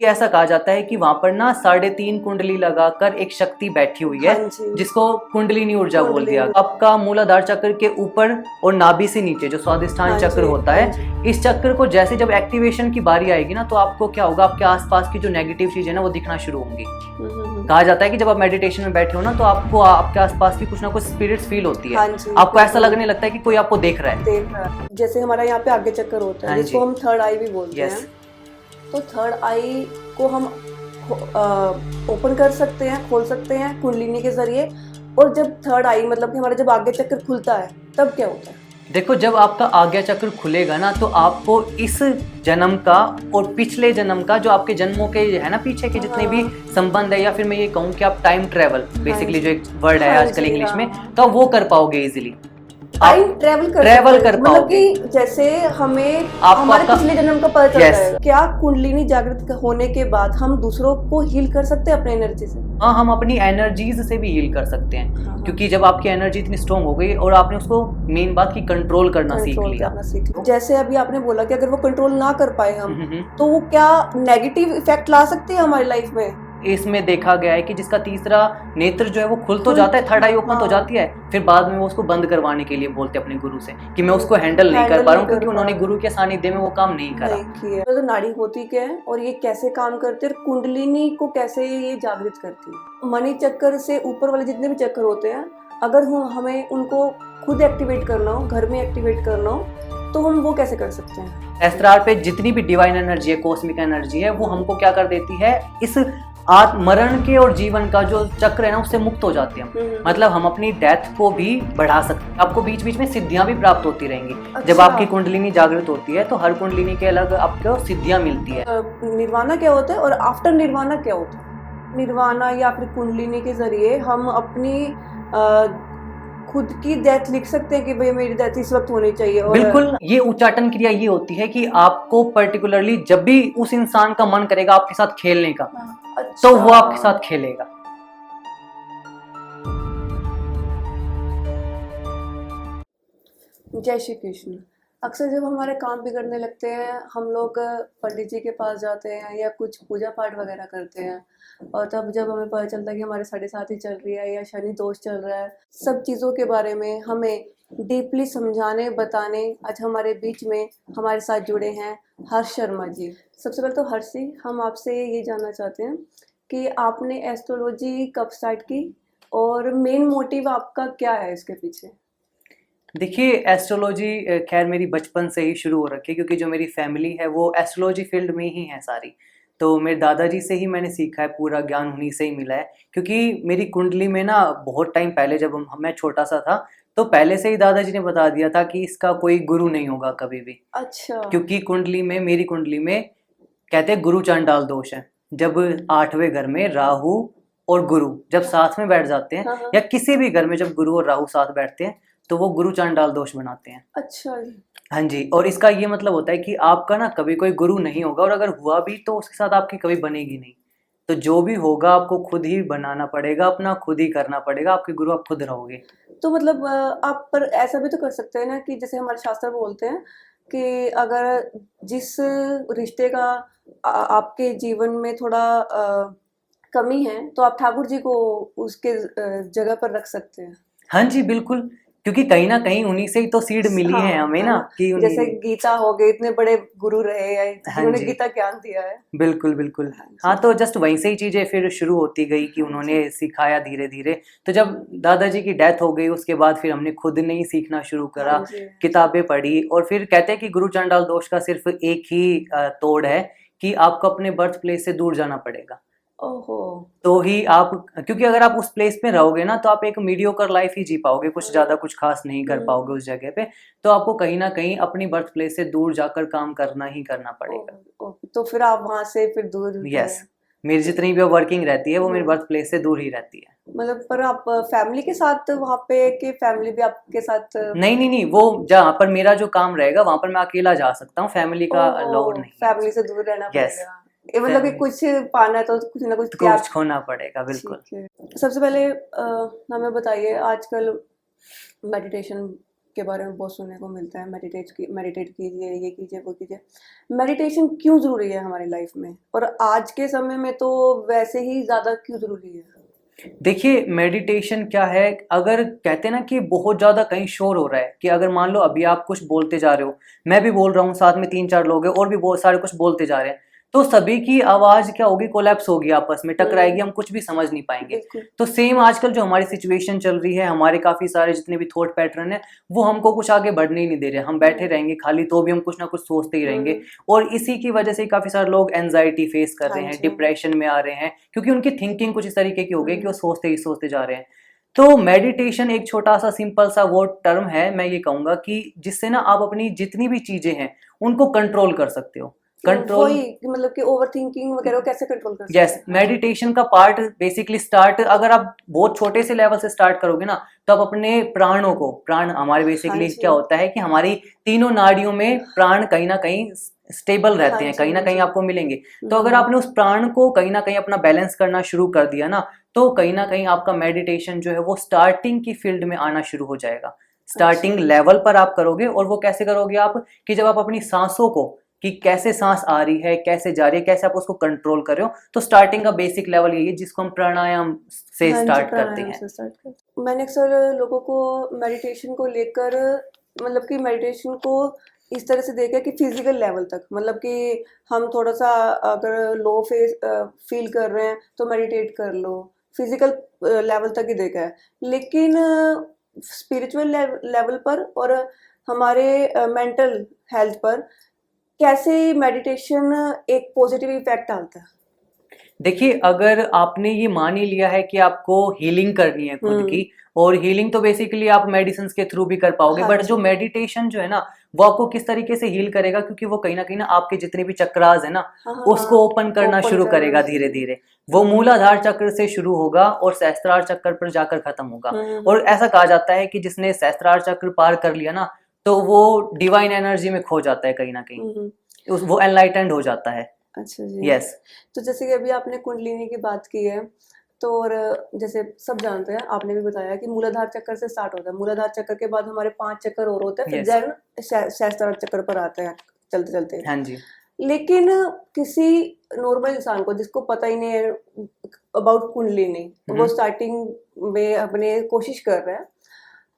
कि ऐसा कहा जाता है कि वहां पर ना 3.5 कुंडली लगाकर एक शक्ति बैठी हुई है, हाँ जी। जिसको कुंडलिनी ऊर्जा बोल कुंडलिनी। दिया। आपका मूलाधार चक्र के ऊपर और नाभि से नीचे जो स्वादिष्ठान हाँ चक्र जी, होता हाँ है, जी। इस चक्र को जैसे जब एक्टिवेशन की बारी आएगी ना, तो आपको क्या होगा, आपके आसपास की जो नेगेटिव चीजें ना वो दिखना शुरू होंगी। कहा जाता है कि जब आप मेडिटेशन में बैठे हो ना, तो आपको आपके आसपास की कुछ ना कुछ स्पिरिट्स फील होती है। हाँ जी, आपको ऐसा बिल्कुल। लगने लगता है कि कोई आपको देख रहा है। देख रहा है। जैसे हमारा यहाँ पे आगे चक्कर होता है, हाँ जिसको जी। हम थर्ड आई भी बोलते यस। हैं। तो थर्ड आई को हम ओपन कर सकते हैं, खोल सकते हैं कुंडलिनी के जरिए। और जब थर्ड आई मतलब कि हमारा जब आगे चक्कर खुलता है, तब क्या होता है? देखो, जब आपका आज्ञा चक्र खुलेगा ना, तो आपको इस जन्म का और पिछले जन्म का, जो आपके जन्मों के है ना पीछे के जितने भी संबंध है, या फिर मैं ये कहूँ कि आप टाइम ट्रेवल, बेसिकली जो एक वर्ड है हाँ आजकल जी, इंग्लिश में, हाँ। तो आप वो कर पाओगे इजीली। टाइम ट्रेवल कर कर मतलब पाओगे। कि जैसे हमें आपको हमारे आपका पिछले जन्म का पता चल Yes. जाएगा। क्या कुंडलिनी जागृत होने के बाद हम दूसरों को हील कर सकते हैं अपने एनर्जी से? हाँ, हम अपनी एनर्जीज से भी हील कर सकते हैं। हाँ। क्योंकि जब आपकी एनर्जी इतनी स्ट्रांग हो गई और आपने उसको, मेन बात की, कंट्रोल करना सीख लिया। जैसे अभी आपने बोला कि अगर वो कंट्रोल ना कर पाए हम, हम्म। तो वो क्या नेगेटिव इफेक्ट ला सकते हैं हमारी लाइफ में? इसमें देखा गया है कि जिसका तीसरा नेत्र जो है वो खुल तो जाता है, थर्ड आई ओपन तो जाती है, फिर बाद में वो उसको बंद करवाने के लिए बोलते हैं अपने गुरु से कि मैं उसको हैंडल नहीं कर पा रहा हूँ, क्योंकि उन्होंने गुरु के सानिध्य में वो काम नहीं करा। तो नाड़ी होती क्या है और ये कैसे काम करते हैं, कुंडलिनी को कैसे ये जागृत करती है? मणि चक्कर से ऊपर वाले जितने भी चक्कर होते हैं, अगर हमें उनको खुद एक्टिवेट करना हो, घर में एक्टिवेट करना हो, तो हम वो कैसे कर सकते हैं? सहस्त्रार पे जितनी भी डिवाइन एनर्जी है, कॉस्मिक एनर्जी है, वो हमको क्या कर देती है, इस मरण के और जीवन का जो चक्र है ना, उससे मुक्त हो जाते हैं। मतलब हम अपनी डेथ को भी बढ़ा सकते हैं। आपको बीच बीच में सिद्धियां भी प्राप्त होती रहेंगी। अच्छा। जब आपकी कुंडलिनी जागृत होती है, तो हर कुंडलिनी के अलग आपको सिद्धियां मिलती है। निर्वाणा क्या होता है और आफ्टर निर्वाणा क्या होता है? निर्वाणा या फिर कुंडलिनी के जरिए हम अपनी खुद की डेथ लिख सकते हैं कि भाई मेरी डेथ इस वक्त होनी चाहिए। और बिल्कुल, ये उच्चाटन क्रिया ये होती है कि आपको पर्टिकुलरली जब भी उस इंसान का मन करेगा आपके साथ खेलने का, अच्छा। तो वो आपके साथ खेलेगा। जय श्री कृष्ण। अक्सर जब हमारे काम बिगड़ने लगते हैं, हम लोग पंडित जी के पास जाते हैं या कुछ पूजा पाठ वगैरह करते हैं, और तब जब हमें पता चलता है कि हमारे 7.5 चल रही है या शनि दोष चल रहा है, सब चीज़ों के बारे में हमें डीपली समझाने बताने आज हमारे बीच में हमारे साथ जुड़े हैं हर्ष शर्मा जी। सबसे पहले तो हर्ष जी, हम आपसे ये जानना चाहते हैं कि आपने एस्ट्रोलॉजी कब स्टार्ट की और मेन मोटिव आपका क्या है इसके पीछे? देखिए, एस्ट्रोलॉजी खैर मेरी बचपन से ही शुरू हो रखी है, क्योंकि जो मेरी फैमिली है वो एस्ट्रोलॉजी फील्ड में ही है सारी। तो मेरे दादाजी से ही मैंने सीखा है, पूरा ज्ञान उन्हीं से ही मिला है। क्योंकि मेरी कुंडली में ना बहुत टाइम पहले, जब मैं छोटा सा था, तो पहले से ही दादाजी ने बता दिया था कि इसका कोई गुरु नहीं होगा कभी भी। अच्छा। क्योंकि मेरी कुंडली में कहते हैं गुरु चांडाल दोष है। जब 8वें घर में राहु और गुरु जब साथ में बैठ जाते हैं, हाँ। या किसी भी घर में जब गुरु और राहु साथ बैठते हैं, तो वो गुरु चांडाल दोष बनाते हैं। अच्छा जी। हाँ जी, और इसका ये मतलब होता है कि आपका ना कभी कोई गुरु नहीं होगा, और अगर हुआ भी तो उसके साथ आपकी कभी बनेगी नहीं। तो जो भी होगा आपको खुद ही बनाना पड़ेगा, अपना खुद ही करना पड़ेगा, आपके गुरु आप खुद रहोगे। तो मतलब आप पर ऐसा भी तो कर सकते हैं ना कि जैसे हमारे शास्त्र बोलते हैं कि अगर जिस रिश्ते का आपके जीवन में थोड़ा कमी है, तो आप ठाकुर जी को उसके जगह पर रख सकते हैं। हाँ जी, बिल्कुल, क्योंकि कहीं ना कहीं उन्हीं से ही तो सीड मिली है हमें ना, कि जैसे गीता हो गए, इतने बड़े गुरु रहे या जिन्होंने जी। गीता ज्ञान दिया है। बिल्कुल बिल्कुल। हाँ, तो जस्ट वहीं से ही चीजें फिर शुरू होती गई कि उन्होंने सिखाया धीरे धीरे। तो जब दादाजी की डेथ हो गई, उसके बाद फिर हमने खुद ने ही सीखना शुरू करा, किताबें पढ़ी, और फिर कहते हैं कि गुरु चांडाल दोष का सिर्फ एक ही तोड़ है कि आपको अपने बर्थ प्लेस से दूर जाना पड़ेगा। ओहो। तो ही आप, क्योंकि अगर आप उस प्लेस में रहोगे ना, तो आप एक मीडियोकर लाइफ ही जी पाओगे, कुछ ज्यादा कुछ खास नहीं कर पाओगे उस जगह पे। तो आपको कहीं ना कहीं अपनी बर्थ प्लेस से दूर जाकर काम करना ही करना पड़ेगा। तो फिर आप वहां से फिर दूर? यस, मेरी जितनी भी वर्किंग रहती है वो मेरी बर्थ प्लेस से दूर ही रहती है। मतलब पर आप फैमिली के साथ वहाँ पे, कि फैमिली भी आपके साथ? नहीं, वो जहाँ पर मेरा जो काम रहेगा वहां पर मैं अकेला जा सकता हूँ, फैमिली का अलाउड नहीं है। फैमिली से दूर रहना पड़ेगा। Yes, मतलब कि कुछ पाना है तो कुछ ना कुछ त्याग खोना पड़ेगा। बिल्कुल। सबसे पहले हमें बताइए, आजकल मेडिटेशन के बारे में बहुत सुनने को मिलता है, मेडिटेट कीजिए, ये कीजिए, वो कीजिए। मेडिटेशन क्यों ज़रूरी है हमारी लाइफ में, और आज के समय में तो वैसे ही ज़्यादा क्यों ज़रूरी है? देखिए मेडिटेशन क्या है, अगर कहते हैं ना कि बहुत ज्यादा कहीं शोर हो रहा है, कि अगर मान लो अभी आप कुछ बोलते जा रहे हो, मैं भी बोल रहा हूँ, साथ में 3-4 लोग हैं और भी बहुत सारे कुछ बोलते जा रहे हैं, तो सभी की आवाज क्या होगी, कोलैप्स होगी, आपस में टकराएगी, हम कुछ भी समझ नहीं पाएंगे। बिल्कुल। तो सेम आजकल जो हमारी सिचुएशन चल रही है, हमारे काफी सारे जितने भी थॉट पैटर्न है, वो हमको कुछ आगे बढ़ने ही नहीं दे रहे, हम बैठे रहेंगे खाली, तो भी हम कुछ ना कुछ सोचते ही रहेंगे। और इसी की वजह से काफी सारे लोग एंजाइटी फेस कर रहे हाँ हैं, जी। डिप्रेशन में आ रहे हैं, क्योंकि उनकी थिंकिंग कुछ इस तरीके की हो गई कि वो सोचते ही सोचते जा रहे हैं। तो मेडिटेशन एक छोटा सा सिंपल सा वो टर्म है, मैं ये कहूंगा कि जिससे ना आप अपनी जितनी भी चीजें हैं उनको कंट्रोल कर सकते हो। कंट्रोल, वही कि मतलब कि ओवर थिंकिंग वगैरह को कैसे कंट्रोल कर सकते यस, हैं? मेडिटेशन का पार्ट बेसिकली स्टार्ट, अगर आप बहुत छोटे से लेवल से स्टार्ट करोगे ना, तो आप अपने प्राणों को, प्राण हमारे हाँ बेसिकली जी। क्या होता है कि हमारी तीनों नाड़ियों में प्राण कहीं ना कहीं स्टेबल रहते हाँ हैं, जी, कहीं ना हाँ कहीं जी। आपको मिलेंगे। तो अगर आपने उस प्राण को कहीं ना कहीं अपना बैलेंस करना शुरू कर दिया ना, तो कहीं ना कहीं आपका मेडिटेशन जो है वो स्टार्टिंग की फील्ड में आना शुरू हो जाएगा। स्टार्टिंग अच्छा। लेवल पर आप करोगे, और वो कैसे करोगे आप, कि जब आप अपनी सांसों को, कि कैसे सांस आ रही है, कैसे जा रही है, कैसे आप उसको कंट्रोल कर रहे हो, तो स्टार्टिंग का बेसिक लेवल यही है जिसको हम प्राणायाम से हाँ जी, स्टार्ट करते प्राणायाम हैं। से स्टार्ट कर। मैंने अक्सर लोगों को मेडिटेशन को लेकर, मतलब कि मेडिटेशन को इस तरह से देखा कि फिजिकल लेवल तक, मतलब कि हम थोड़ा सा अगर लो फेस फील कर रहे हैं तो मेडिटेट कर लो, फिजिकल लेवल तक ही देखा है। लेकिन स्पिरिचुअल लेवल पर और हमारे मेंटल हेल्थ पर कैसे मेडिटेशन एक पॉजिटिव इफेक्ट डालता है? देखिए अगर आपने ये मान ही लिया है कि आपको हीलिंग करनी है खुद की, और हीलिंग तो बेसिकली आप मेडिसिन के थ्रू भी कर पाओगे, हाँ बट जो जी। मेडिटेशन जो है ना, वो आपको किस तरीके से हील करेगा, क्योंकि वो कहीं ना आपके जितने भी चक्रास है ना, हाँ, हाँ, उसको हाँ। ओपन करना ओपन शुरू करना करेगा धीरे शुरू। धीरे। वो मूलाधार चक्र से शुरू होगा और सहस्त्रार चक्र पर जाकर खत्म होगा। और ऐसा कहा जाता है कि जिसने सहस्त्रार चक्र पार कर लिया ना, तो वो डिवाइन एनर्जी में खो जाता है कहीं ना कहीं, हम्म। वो एनलाइटेंड हो जाता है। अच्छा जी। यस। तो जैसे कि अभी आपने कुंडलिनी की बात की है, तो और जैसे सब जानते हैं, आपने भी बताया कि मूलाधार चक्कर से स्टार्ट होता है। मूलाधार चक्कर के बाद हमारे 5 चक्कर और होते हैं, फिर यस। जैन सहस्त्रार चक्कर पर आते हैं चलते चलते। हाँ जी। लेकिन किसी नॉर्मल इंसान को जिसको पता ही नहीं है अबाउट कुंडलिनी, वो स्टार्टिंग में अपने कोशिश कर रहा है,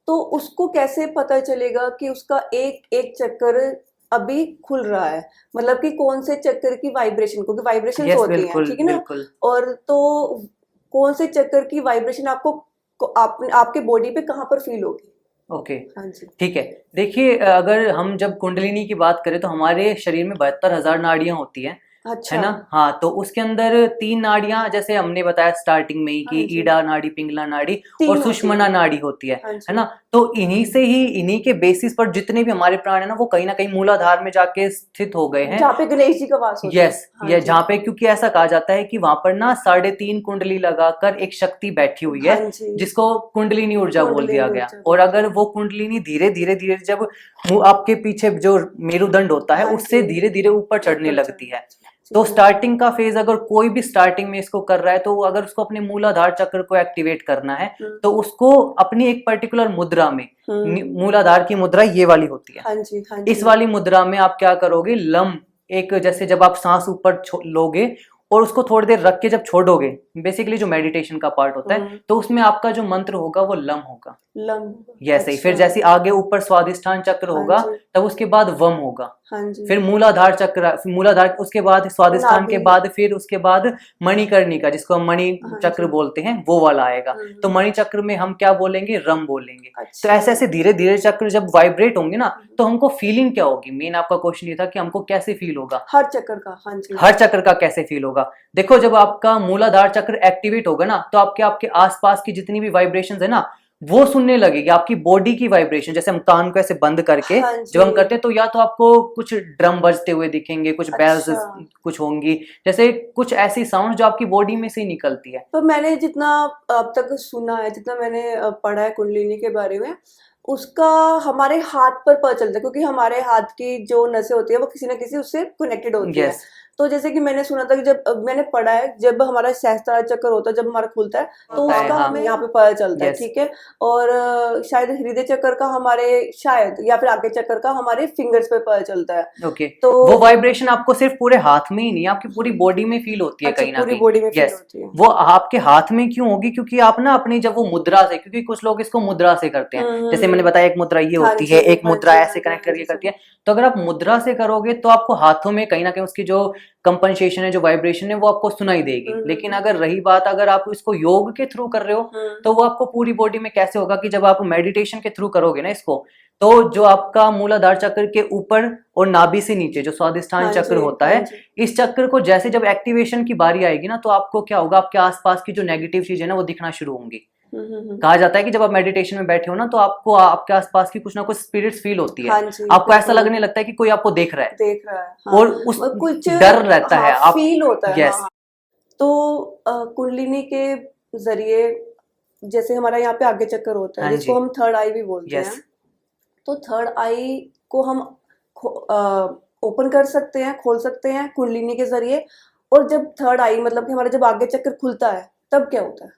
तो उसको कैसे पता चलेगा कि उसका एक एक चक्कर अभी खुल रहा है, मतलब कि कौन से चक्कर की वाइब्रेशन, क्योंकि वाइब्रेशंस यस, होती हैं, बिल्कुल ठीक है ना? बिल्कुल। और तो कौन से चक्कर की वाइब्रेशन आपके बॉडी पे कहाँ पर फील होगी? ओके, हाँ जी। ठीक है। देखिए अगर हम जब कुंडलिनी की बात करें, तो हमारे शरीर में 72,000 नाड़ियां होती हैं, है अच्छा। ना? हाँ, तो उसके अंदर 3 नाड़ियां, जैसे हमने बताया स्टार्टिंग में ही, कि हाँ जी। ईडा नाड़ी, पिंगला नाड़ी और 3 होती सुषुम्ना हैं। नाड़ी होती हाँ है जी। ना? तो इन्हीं से ही, इन्हीं के बेसिस पर जितने भी हमारे प्राण है ना, वो कहीं ना कहीं मूलाधार में जाके स्थित हो गए हैं। जहाँ पे गणेश जी का वास होता है। यस, हाँ ये जी। जहाँ पे, क्योंकि ऐसा कहा जाता है कि वहां पर ना 3.5 कुंडली लगाकर एक शक्ति बैठी हुई है, हाँ जी। जिसको कुंडलिनी ऊर्जा बोल दिया कुंडलिनी गया। ऊर्जा और बोलते अगर हैं। वो कुंडलिनी धीरे धीरे धीरे जब आपके पीछे जो मेरुदंड होता है, हाँ उससे जी। धीरे धीरे ऊपर चढ़ने ऊपर लगती चढ़। है। तो स्टार्टिंग का फेज, अगर कोई भी स्टार्टिंग में इसको कर रहा है, तो अगर उसको अपने मूलाधार चक्र को एक्टिवेट करना है, तो उसको अपनी एक पर्टिकुलर मुद्रा में, मूलाधार की मुद्रा ये वाली होती है, हाँ जी, हाँ इस जी। वाली मुद्रा में आप क्या करोगे, लम, एक जैसे जब आप सांस ऊपर लोगे और उसको थोड़ी देर रख के जब छोड़ोगे, बेसिकली जो मेडिटेशन का पार्ट होता है, तो उसमें आपका जो मंत्र होगा वो लम होगा। लम। यस, ही। फिर अच्छा। जैसे आगे ऊपर स्वादिष्ठान चक्र हाँ होगा, जी। तब उसके बाद वम होगा, हाँ जी। फिर मूलाधार चक्र, मूलाधार उसके बाद स्वादिष्ठान के नाभि। बाद, फिर उसके बाद मणिकर्णिका, जिसको हम मणि हाँ चक्र जी। बोलते हैं, वो वाला आएगा। तो मणि चक्र में हम क्या बोलेंगे, रम बोलेंगे। तो अच्छा। ऐसे ऐसे धीरे धीरे चक्र जब वाइब्रेट होंगे ना, तो हमको फीलिंग क्या होगी, मेन आपका क्वेश्चन ये था कि हमको कैसे फील होगा, हर चक्कर का। हाँ जी। हर चक्र का कैसे फील होगा। देखो जब आपका मूलाधार चक्र एक्टिवेट होगा ना, तो आपके आपके आसपास की जितनी भी वाइब्रेशंस है ना, वो सुनने लगेगी, आपकी बॉडी की वाइब्रेशन। जैसे हम कान को ऐसे बंद करके हाँ जब हम जी। करते हैं, तो या तो आपको कुछ ड्रम बजते हुए दिखेंगे, कुछ बेल्स अच्छा। कुछ होंगी, जैसे कुछ ऐसी साउंड जो आपकी बॉडी में से ही निकलती है। तो मैंने जितना अब तक सुना है, जितना मैंने पढ़ा है कुंडलिनी के बारे में, उसका हमारे हाथ पर पता चलता है, क्योंकि हमारे हाथ की जो नसें होती है वो किसी ना किसी उससे कनेक्टेड होती है। यस, तो जैसे कि मैंने सुना था कि जब मैंने पढ़ा है, जब हमारा सहस्त्रार चक्र होता है, जब हमारा खुलता है तो होता है, उसका हाँ। हमें यहाँ पे पता चलता है, यस। ठीक है। और शायद हृदय चक्र का हमारे, शायद, या फिर आगे चक्र का हमारे फिंगर्स पे पता चलता है। ओके, तो वो वाइब्रेशन आपको सिर्फ पूरे हाथ में ही नहीं, आपकी पूरी बॉडी में फील होती है अच्छा, कहीं ना पूरी कहीं। बॉडी में फील यस, होती है। वो आपके हाथ में क्यों होगी? क्योंकि आप ना अपनी जब वो मुद्रा से, क्योंकि कुछ लोग इसको मुद्रा से करते हैं, जैसे मैंने बताया एक मुद्रा ये हाँ होती जी, है, एक हाँ मुद्रा जी, हाँ ऐसे जी, कनेक्ट हाँ करके जी, करती है। तो अगर आप मुद्रा से करोगे तो आपको हाथों में कहीं ना कहीं उसकी जो कंपनसेशन है, जो वाइब्रेशन है, वो आपको सुनाई देगी। लेकिन अगर रही बात, अगर आप इसको योग के थ्रू कर रहे हो तो वो आपको पूरी बॉडी में कैसे होगा कि जब आप मेडिटेशन के थ्रू करोगे ना इसको, तो जो आपका मूलाधार चक्र के ऊपर और नाभि से नीचे जो स्वादिष्ठान हाँ चक्र जी, होता हाँ है, जी। इस चक्र को जैसे जब एक्टिवेशन की बारी आएगी ना, तो आपको क्या होगा, आपके आसपास की जो नेगेटिव चीजें ना वो दिखना शुरू होंगी। कहा जाता है कि जब आप मेडिटेशन में बैठे हो ना, तो आपको आपके आसपास की कुछ ना कुछ स्पिरिट्स फील होती है, हाँ जी, आपको ऐसा बिल्कुल लगने लगता है कि कोई आपको देख रहा है देख रहा है, हाँ। और उस वो कुछ, डर रहता हाँ, है आप। फील होता है, हाँ, यस, हाँ। तो कुंडलिनी के जरिए, जैसे हमारा यहाँ पे आगे चक्कर होता है, हाँ जिसको जी, हम थर्ड आई भी बोलते हैं। यस। तो थर्ड आई को हम ओपन कर सकते हैं, खोल सकते हैं कुंडलिनी के जरिए। और जब थर्ड आई मतलब कि हमारा जब आगे चक्कर खुलता है, तब क्या होता है?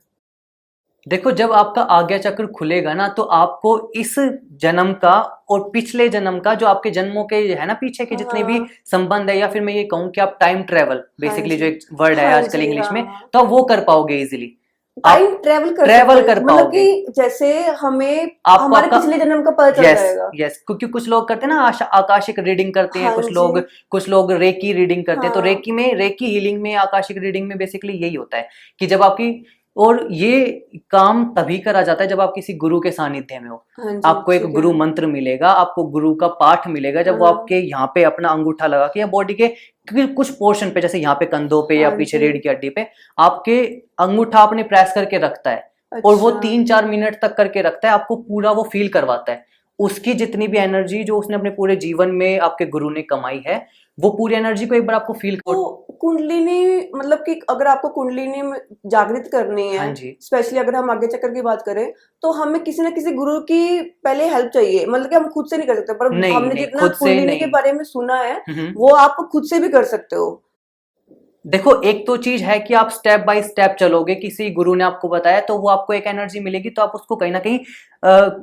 देखो, जब आपका आज्ञा चक्र खुलेगा ना, तो आपको इस जन्म का और पिछले जन्म का, जो आपके जन्मों के है ना, पीछे के जितने भी हाँ, संबंध है, या फिर मैं ये कहूँ कि आप टाइम ट्रेवल, हाँ बेसिकली जो जी, एक वर्ड है हाँ आजकल जी, इंग्लिश हाँ, में, हाँ। तो आप वो कर पाओगे इजीली। आप टाइम ट्रेवल कर ट्रेवल सकते कर हैं, मतलब पाओगे, कि जैसे हमें आपको हमारे आपका, पिछले जन्म का पता चल यस जाएगा। यस, क्योंकि कुछ लोग करते हैं ना आकाशिक रीडिंग करते हैं, हाँ कुछ जी, लोग रेकी रीडिंग करते हैं। तो हाँ, रेकी हीलिंग में, आकाशिक रीडिंग में बेसिकली यही होता है कि जब आपकी, और ये काम तभी करा जाता है जब आप किसी गुरु के सानिध्य में हो। हाँ जी, आपको एक ठीक है। गुरु मंत्र मिलेगा, आपको गुरु का पाठ मिलेगा, जब वो हाँ, आपके यहाँ पे अपना अंगूठा लगा के, या बॉडी के कुछ पोर्शन पे, जैसे यहाँ पे कंधों पे या हाँ पीछे जी, रीढ़ की हड्डी पे, आपके अंगूठा अपने प्रेस करके रखता है। और वो अच्छा, 3-4 मिनट तक करके रखता है, आपको पूरा वो फील करवाता है। उसकी जितनी भी एनर्जी जो उसने अपने पूरे जीवन में आपके गुरु ने कमाई है, वो पूरी एनर्जी को एक बार आपको फील तो कुंडलिनी, मतलब कि अगर आपको कुंडलिनी में जागृत करनी हाँ है, जी, स्पेशली अगर हम आगे चक्कर की बात करें, तो हमें किसी ना किसी गुरु की पहले हेल्प चाहिए। मतलब कि हम खुद से नहीं कर सकते, पर नहीं हमने नहीं, जितना खुद से कुंडलिनी के नहीं। बारे में सुना है, हम्म। वो आप खुद से भी कर सकते हो। देखो, एक तो चीज है कि आप स्टेप बाय स्टेप चलोगे, किसी गुरु ने आपको बताया तो वो आपको एक एनर्जी मिलेगी, तो आप उसको कहीं ना कहीं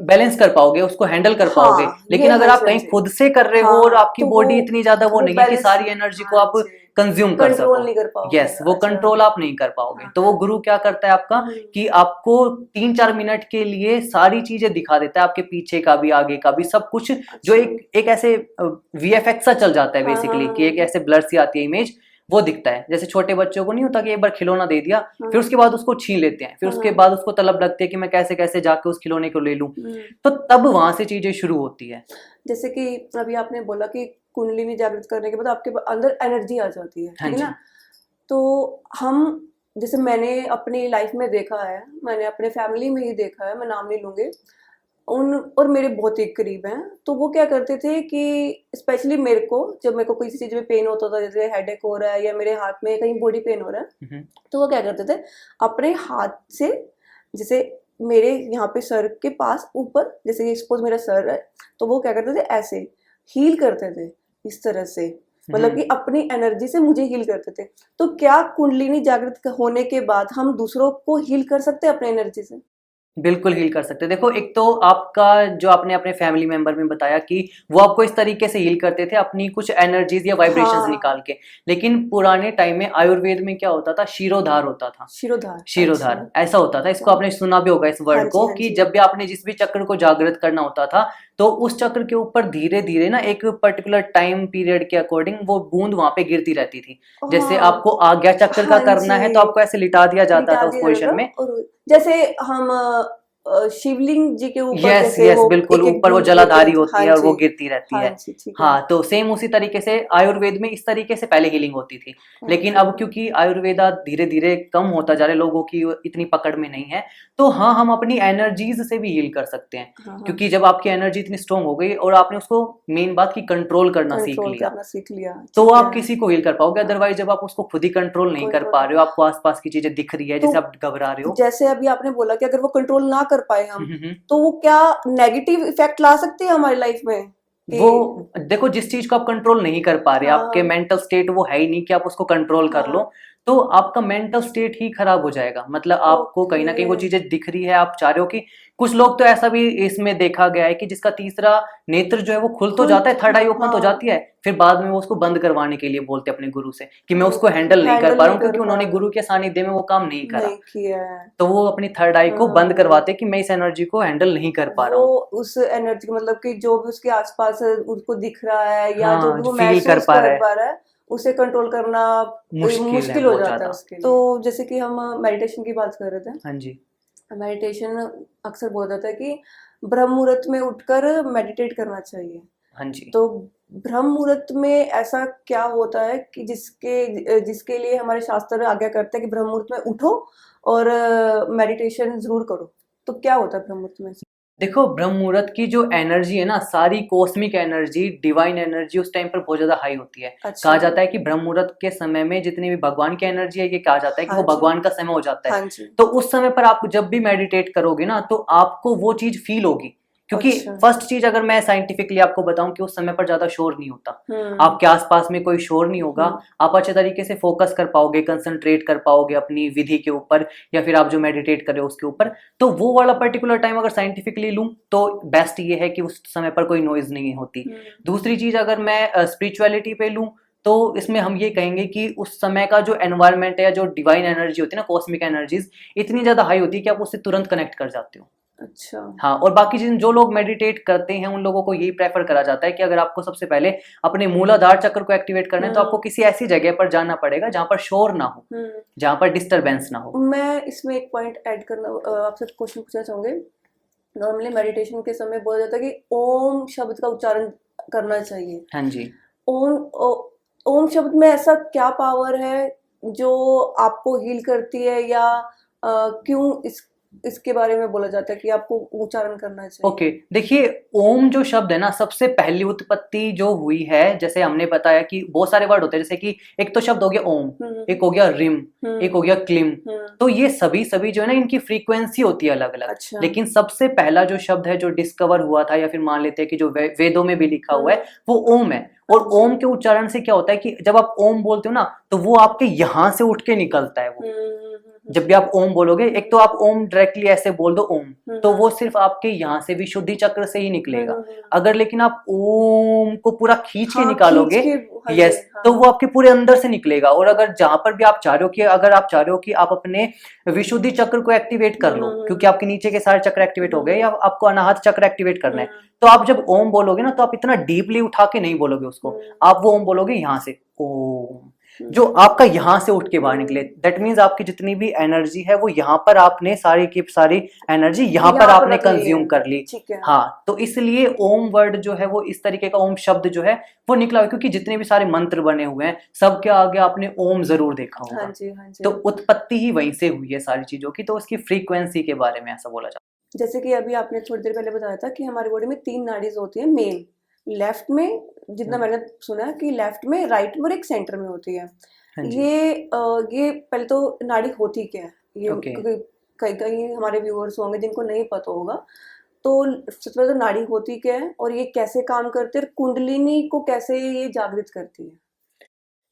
बैलेंस कर पाओगे, उसको हैंडल कर पाओगे। हाँ, लेकिन ये, हाँ अगर आप जी, हाँ कहीं जी, खुद से कर रहे हो और हाँ, आपकी तो बॉडी इतनी ज्यादा वो नहीं है कि बैलेंस, सारी एनर्जी को हाँ आप जी, कंज्यूम कर कंट्रोल सको, नहीं कर पाओगे, यस, वो अच्छा, कंट्रोल आप नहीं कर पाओगे। हाँ, तो वो गुरु क्या करता है आपका, कि आपको 3-4 मिनट के लिए सारी चीजें दिखा देता है, आपके पीछे का भी, आगे का भी, सब कुछ। जो अच्छा, एक ऐसे वीएफएक्स सा चल जाता है हाँ, हाँ, बेसिकली, कि एक हाँ, ऐसे ब्लर सी आती है इमेज, वो दिखता है। जैसे छोटे बच्चों को नहीं होता कि एक बार खिलौना दे दिया, हाँ, फिर उसके बाद उसको छीन लेते हैं, फिर हाँ, उसके हाँ, बाद उसको तलब लगती है कि मैं कैसे कैसे जाके उस खिलौने को ले लूं। हम्म। तो तब वहां से चीजें शुरू होती है। जैसे कि अभी आपने बोला कि कुंडलिनी जागृत करने के बाद आपके अंदर एनर्जी आ जाती है, हाँ ठीक है जी, ना? तो हम, जैसे मैंने अपनी लाइफ में देखा है, मैंने अपने फैमिली में ही देखा है, मैं नाम नहीं लूंगी, उन और मेरे बहुत ही करीब हैं। तो वो क्या करते थे कि स्पेशली मेरे को, जब मेरे को किसी चीज़ में पेन होता था, जैसे हेडेक हो रहा है या मेरे हाथ में कहीं बॉडी पेन हो रहा है, हम्म, तो वो क्या करते थे, अपने हाथ से, जैसे मेरे यहाँ पे सर के पास ऊपर, जैसे कि सपोज मेरा सर है, तो वो क्या करते थे, ऐसे हील करते थे, इस तरह से, मतलब कि अपनी एनर्जी से मुझे हील करते थे। तो क्या कुंडलिनी जागृत होने के बाद हम दूसरों को हील कर सकते हैं अपने एनर्जी से? बिल्कुल हील कर सकते हैं। देखो, एक तो आपका जो आपने अपने फैमिली मेंबर में बताया कि वो आपको इस तरीके से हील करते थे, अपनी कुछ एनर्जीज या वाइब्रेशंस हाँ, निकाल के। लेकिन पुराने टाइम में आयुर्वेद में क्या होता था, शिरोधार होता था। शिरोधार, अच्छा, शिरोधार ऐसा होता था, इसको अच्छा, आपने सुना भी होगा इस हाँ वर्ड जी, को, हाँ कि जी, जब भी आपने जिस भी चक्र को जागृत करना होता था, तो उस चक्र के ऊपर धीरे धीरे ना एक पर्टिकुलर टाइम पीरियड के अकॉर्डिंग वो बूंद वहां पे गिरती रहती थी। जैसे हाँ, आपको आज्ञा चक्र का हाँ करना है, तो जी, आपको ऐसे लिटा दिया जाता लिटा था उस दिया जाता पोजिशन था। में। और जैसे हम शिवलिंग जी के ऊपर यस जैसे यस, वो बिल्कुल, एक एक ऊपर वो बूंद गिरती जलाधारी रहती, होती हाँ है और जी, वो गिरती रहती हाँ है। जी, ठीक है, हाँ, तो सेम उसी तरीके से आयुर्वेद में इस तरीके से पहले हीलिंग होती थी। लेकिन अच्छा, अब क्योंकि आयुर्वेदा धीरे धीरे कम होता जा रहा है, लोगों की इतनी पकड़ में नहीं है, तो हाँ, हम अपनी एनर्जीज से भी हील कर सकते हैं। हाँ, हाँ, क्योंकि जब आपकी एनर्जी इतनी स्ट्रांग हो गई और आपने उसको, मेन बात की, कंट्रोल करना सीख कंट्रोल लिया, करना सीख लिया, तो ठीक है, आप किसी को हील कर पाओगे। हाँ, अदरवाइज जब आप उसको खुद ही कंट्रोल नहीं कर कंट्रोल। पा रहे हो, आपको आसपास की चीजें दिख रही है, तो जैसे आप घबरा रहे हो। जैसे अभी आपने बोला कि अगर वो कंट्रोल ना कर पाए हम, हम्म, हम्म, तो वो क्या नेगेटिव इफेक्ट ला सकते हैं हमारी लाइफ में? वो देखो, जिस चीज को आप कंट्रोल नहीं कर पा रहे, आपके हाँ मेंटल स्टेट वो है ही नहीं कि आप उसको कंट्रोल कर लो, हाँ तो आपका मेंटल स्टेट ही खराब हो जाएगा। मतलब आपको कहीं ना कहीं वो ओके चीजें दिख रही है, आप चाह रहे हो कि, कुछ लोग तो ऐसा भी इसमें देखा गया है कि जिसका तीसरा नेत्र जो है वो खुल तो खुल जाता है, थर्ड आई ओपन तो हाँ जाती है, फिर बाद में वो उसको बंद करवाने के लिए बोलते हैं अपने गुरु से कि मैं उसको ओके हैंडल नहीं कर हैंडल पा रहा नहीं हूँ, कर क्योंकि पा उन्होंने रहा गुरु के सानिध्य में वो काम नहीं करा। नहीं किया है तो वो अपनी थर्ड आई को बंद हाँ करवाते कि मैं इस एनर्जी को हैंडल नहीं कर पा रहा वो हूँ। उस एनर्जी मतलब कि जो भी उसके आसपास है उसको दिख रहा है या जो हाँ, भी वो फील कर महसूस पा रहा कर है, पा रहा है उसे कंट्रोल करना मुश्किल है मुश्किल हो बहुत जाता है ज्यादा। उसके लिए। तो जैसे कि हम मेडिटेशन की बात कर रहे थे, हाँ जी। मेडिटेशन अक्सर बोला जाता है कि ब्रह्म मुहूर्त में उठकर मेडिटेट करना चाहिए। हाँ जी। तो ब्रह्म मुहूर्त में ऐसा क्या होता है कि जिसके लिए हमारे शास्त्र आज्ञा करते हैं कि ब्रह्म मुहूर्त में उठो और मेडिटेशन जरूर करो। तो क्या होता है ब्रह्म मुहूर्त में? देखो, ब्रह्म मुहूर्त की जो एनर्जी है ना, सारी कॉस्मिक एनर्जी, डिवाइन एनर्जी उस टाइम पर बहुत ज्यादा हाई होती है। अच्छा कहा जाता है कि ब्रह्म मुहूर्त के समय में जितनी भी भगवान की एनर्जी है, ये कहा जाता है कि हाँ वो जी भगवान का समय हो जाता है। हाँ जी तो उस समय पर आप जब भी मेडिटेट करोगे ना, तो आपको वो चीज फील होगी, क्योंकि अच्छा फर्स्ट चीज अगर मैं साइंटिफिकली आपको बताऊं कि उस समय पर ज्यादा शोर नहीं होता, हम्म आपके आसपास में कोई शोर नहीं होगा, हम्म आप अच्छे तरीके से फोकस कर पाओगे, कंसंट्रेट कर पाओगे अपनी विधि के ऊपर, या फिर आप जो मेडिटेट कर रहे हो उसके ऊपर। तो वो वाला पर्टिकुलर टाइम अगर साइंटिफिकली लूं तो बेस्ट ये है कि उस समय पर कोई नॉइज नहीं होती। हम्म दूसरी चीज अगर मैं स्पिरिचुअलिटी पे लूं, तो इसमें हम ये कहेंगे कि उस समय का जो एनवायरनमेंट है या जो डिवाइन एनर्जी होती है ना, कॉस्मिक एनर्जीज इतनी ज्यादा हाई होती है कि आप उससे तुरंत कनेक्ट कर जाते हो। अच्छा हाँ, और बाकी चीज जो लोग मेडिटेट करते हैं उन लोगों को यही प्रेफर करा जाता है कि अगर आपको सबसे पहले अपने मूलाधार चक्र को एक्टिवेट करना है, तो आपको हम्म किसी ऐसी जगह पर जाना पड़ेगा जहां पर शोर ना हो, जहां पर डिस्टरबेंस ना हो। मैं इसमें एक पॉइंट ऐड करना आपसे क्वेश्चन पूछना चाहूंगी। नॉर्मली मेडिटेशन के समय बोला जाता है कि ओम शब्द का उच्चारण करना चाहिए। हाँ जी। ओम ओम शब्द में ऐसा क्या पावर है जो आपको हील करती है या क्यों इसके बारे में बोला जाता है कि आपको उच्चारण करना ओके, चाहिए? देखिए, ओम जो शब्द है ना, सबसे पहली उत्पत्ति जो हुई है, जैसे हमने बताया कि बहुत सारे वर्ड होते हैं, जैसे कि एक तो शब्द हो गया ओम, हम्म एक हो गया रिम, एक हो हम्म गया क्लिम। हम्म तो ये सभी सभी जो है ना, इनकी फ्रीक्वेंसी होती है अलग अलग। अच्छा लेकिन सबसे पहला जो शब्द है जो डिस्कवर हुआ था, या फिर मान लेते हैं कि जो वेदों में भी लिखा हुआ है, वो ओम है। हाँ और जी ओम के उच्चारण से क्या होता है कि जब आप ओम बोलते हो ना, तो वो आपके यहां से उठ के निकलता है वो। जब भी आप ओम बोलोगे, एक तो आप ओम डायरेक्टली ऐसे बोल दो ओम, तो वो सिर्फ आपके यहाँ से विशुद्धि चक्र से ही निकलेगा। अगर लेकिन आप ओम को पूरा खींच के हाँ खींच निकालोगे, के हाँ जी यस, तो हाँ वो आपके पूरे अंदर से निकलेगा। और अगर जहां पर भी आप चाह रहे हो कि, अगर आप चाह रहे हो कि आप अपने विशुद्धि चक्र को एक्टिवेट कर लो, क्योंकि आपके नीचे के सारे चक्र एक्टिवेट हो गए, या आपको अनाहत चक्र एक्टिवेट करना है, तो आप जब ओम बोलोगे ना, तो आप इतना डीपली उठा के नहीं बोलोगे उसको, आप वो ओम बोलोगे यहाँ से, ओम, जो आपका यहां से उठ के बाहर निकले। दैट मीन्स आपकी जितनी भी एनर्जी है, वो यहाँ पर आपने सारी की सारी एनर्जी यहाँ पर यहाँ पर आपने रख ली है कंज्यूम कर ली। ठीक है हाँ, तो इसलिए ओम वर्ड जो है, वो इस तरीके का ओम शब्द जो है वो निकला हुआ है, क्योंकि जितने भी सारे मंत्र बने हुए हैं, सबके आगे आपने ओम जरूर देखा हाँ होगा। जी हाँ जी। तो उत्पत्ति ही वहीं से हुई है सारी चीजों की, तो उसकी फ्रीक्वेंसी के बारे में ऐसा बोला जाता जैसे कि अभी आपने थोड़ी देर पहले बताया था कि हमारी बॉडी में 3 नाड़ीज होती है मेन, लेफ्ट में, जितना है। मैंने सुना है कि लेफ्ट में, राइट में और एक सेंटर में होती है। हाँ जी। ये पहले तो नाड़ी होती क्या है, ये ओके। क्योंकि कई कई हमारे व्यूअर्स होंगे जिनको नहीं पता होगा। तो सबसे पहले तो नाड़ी होती क्या है और ये कैसे काम करती है और कुंडलिनी को कैसे ये जागृत करती है?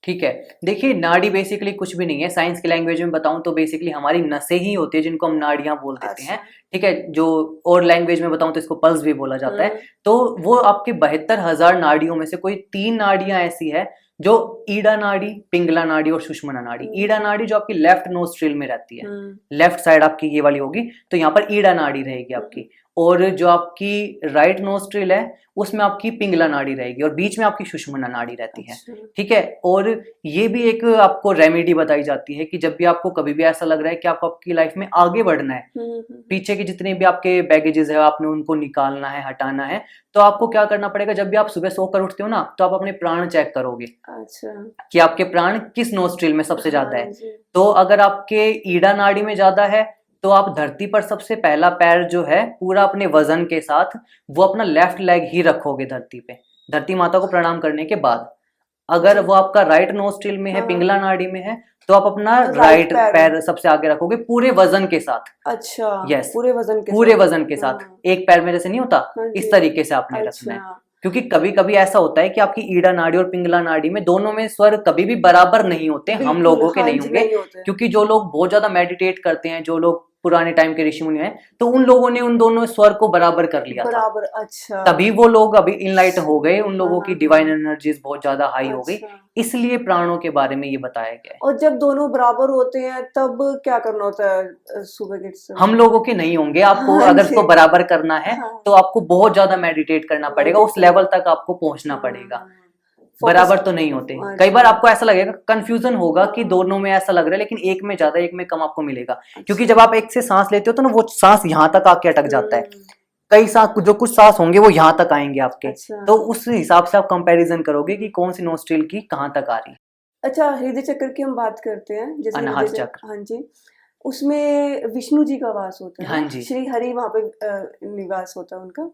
ठीक है, देखिए, नाड़ी बेसिकली कुछ भी नहीं है। साइंस की लैंग्वेज में बताऊं तो बेसिकली हमारी नसें ही होती है, जिनको हम नाड़ियां बोल देते हैं। अच्छा ठीक है, जो और लैंग्वेज में बताऊं तो इसको पल्स भी बोला जाता है। हम्म तो वो आपकी 72,000 नाड़ियों में से कोई 3 नाड़ियां ऐसी है, जो ईड़ा नाड़ी, पिंगला नाड़ी और सुषुम्ना नाड़ी। ईड़ा नाड़ी जो आपकी लेफ्ट नोस्ट्रिल में रहती है, हम्म लेफ्ट साइड आपकी ये वाली होगी, तो यहाँ पर ईड़ा नाड़ी रहेगी हम्म, आपकी। और जो आपकी राइट नोस्ट्रिल है, उसमें आपकी पिंगला नाड़ी रहेगी, और बीच में आपकी सुषुम्ना नाड़ी रहती है। अच्छा ठीक है, और ये भी एक आपको रेमेडी बताई जाती है कि जब भी आपको कभी भी ऐसा लग रहा है कि आपको आपकी लाइफ में आगे बढ़ना है, पीछे के जितने भी आपके बैगेजेस है आपने उनको निकालना है, हटाना है, तो आपको क्या करना पड़ेगा, जब भी आप सुबह सोकर उठते हो ना, तो आप अपने प्राण चेक करोगे अच्छा कि आपके प्राण किस नोस्ट्रिल में सबसे ज्यादा हाँ है। जी तो अगर आपके ईड़ा नाड़ी में ज्यादा है, तो आप धरती पर सबसे पहला पैर जो है, पूरा अपने वजन के साथ वो अपना लेफ्ट लेग ही रखोगे धरती पे, धरती माता को प्रणाम करने के बाद। अगर जी वो आपका राइट नोस्ट्रिल में है, हाँ पिंगला नाड़ी में है, तो आप अपना राइट राइट पैर पैर सबसे आगे रखोगे पूरे वजन के साथ। अच्छा यस, पूरे वजन के पूरे साथ वजन के साथ, एक पैर में जैसे नहीं होता, हाँ इस जी तरीके से आपने रखना अच्छा है। क्योंकि कभी कभी ऐसा होता है कि आपकी ईड़ा नाड़ी और पिंगला नाड़ी में दोनों में स्वर कभी भी बराबर नहीं होते, हम बिल्कुल, लोगों के हाँ नहीं जी, होंगे। नहीं होते। क्योंकि जो लोग बहुत ज्यादा मेडिटेट करते हैं, जो लोग पुराने टाइम के ऋषि मुनि हैं, तो उन लोगों ने उन दोनों स्वर को बराबर कर लिया था, बराबर, अच्छा। तभी वो लोग अभी इनलाइट हो गए, उन लोगों हाँ, की हाँ, डिवाइन हाँ। एनर्जीज बहुत ज्यादा हाई हो गई। अच्छा। इसलिए प्राणों के बारे में ये बताया गया है। और जब दोनों बराबर होते हैं तब क्या करना होता है सुबह के समय? हम लोगों के नहीं होंगे, आपको हाँ अगर जी। उसको बराबर करना है हाँ, तो आपको बहुत ज्यादा मेडिटेट करना पड़ेगा, उस मेडिटेशन। लेवल तक आपको पहुंचना हाँ, पड़ेगा। हाँ, फोकस। बराबर तो नहीं होते। कई बार अच्छा, आपको ऐसा लगेगा, कंफ्यूजन होगा कि हाँ, दोनों में ऐसा लग रहा है, लेकिन एक में ज्यादा एक में कम आपको मिलेगा। क्योंकि अच्छा। जब आप एक से सांस लेते हो तो ना वो सांस यहाँ तक आके अटक जाता है। हुँ, कई सांस, जो कुछ सांस होंगे वो यहाँ तक आएंगे आपके, अच्छा। तो उस हिसाब से आप कंपैरिजन करोगे कि कौन सी नोस्ट्रिल की कहाँ तक आ रही है। अच्छा, हृदय चक्र की हम बात करते हैं, जैसे हृदय अनाहत चक्र, चक्र। हाँ जी, उसमें विष्णु जी का वास होता है हाँ ना? जी। श्री हरि वहाँ पे निवास होता है उनका।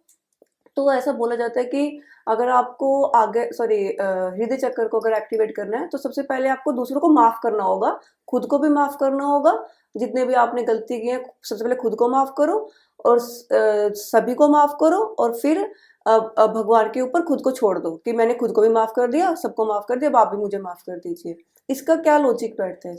तो ऐसा बोला जाता है कि अगर आपको आगे हृदय चक्र को अगर एक्टिवेट करना है तो सबसे पहले आपको दूसरों को माफ करना होगा, खुद को भी माफ करना होगा। जितने भी आपने गलती की है सबसे पहले खुद को माफ करो और सभी को माफ करो, और फिर भगवान के ऊपर खुद को छोड़ दो कि मैंने खुद को भी माफ कर दिया, सबको माफ कर दिया, अब आप भी मुझे माफ कर दीजिए। इसका क्या लॉजिक बैठता है?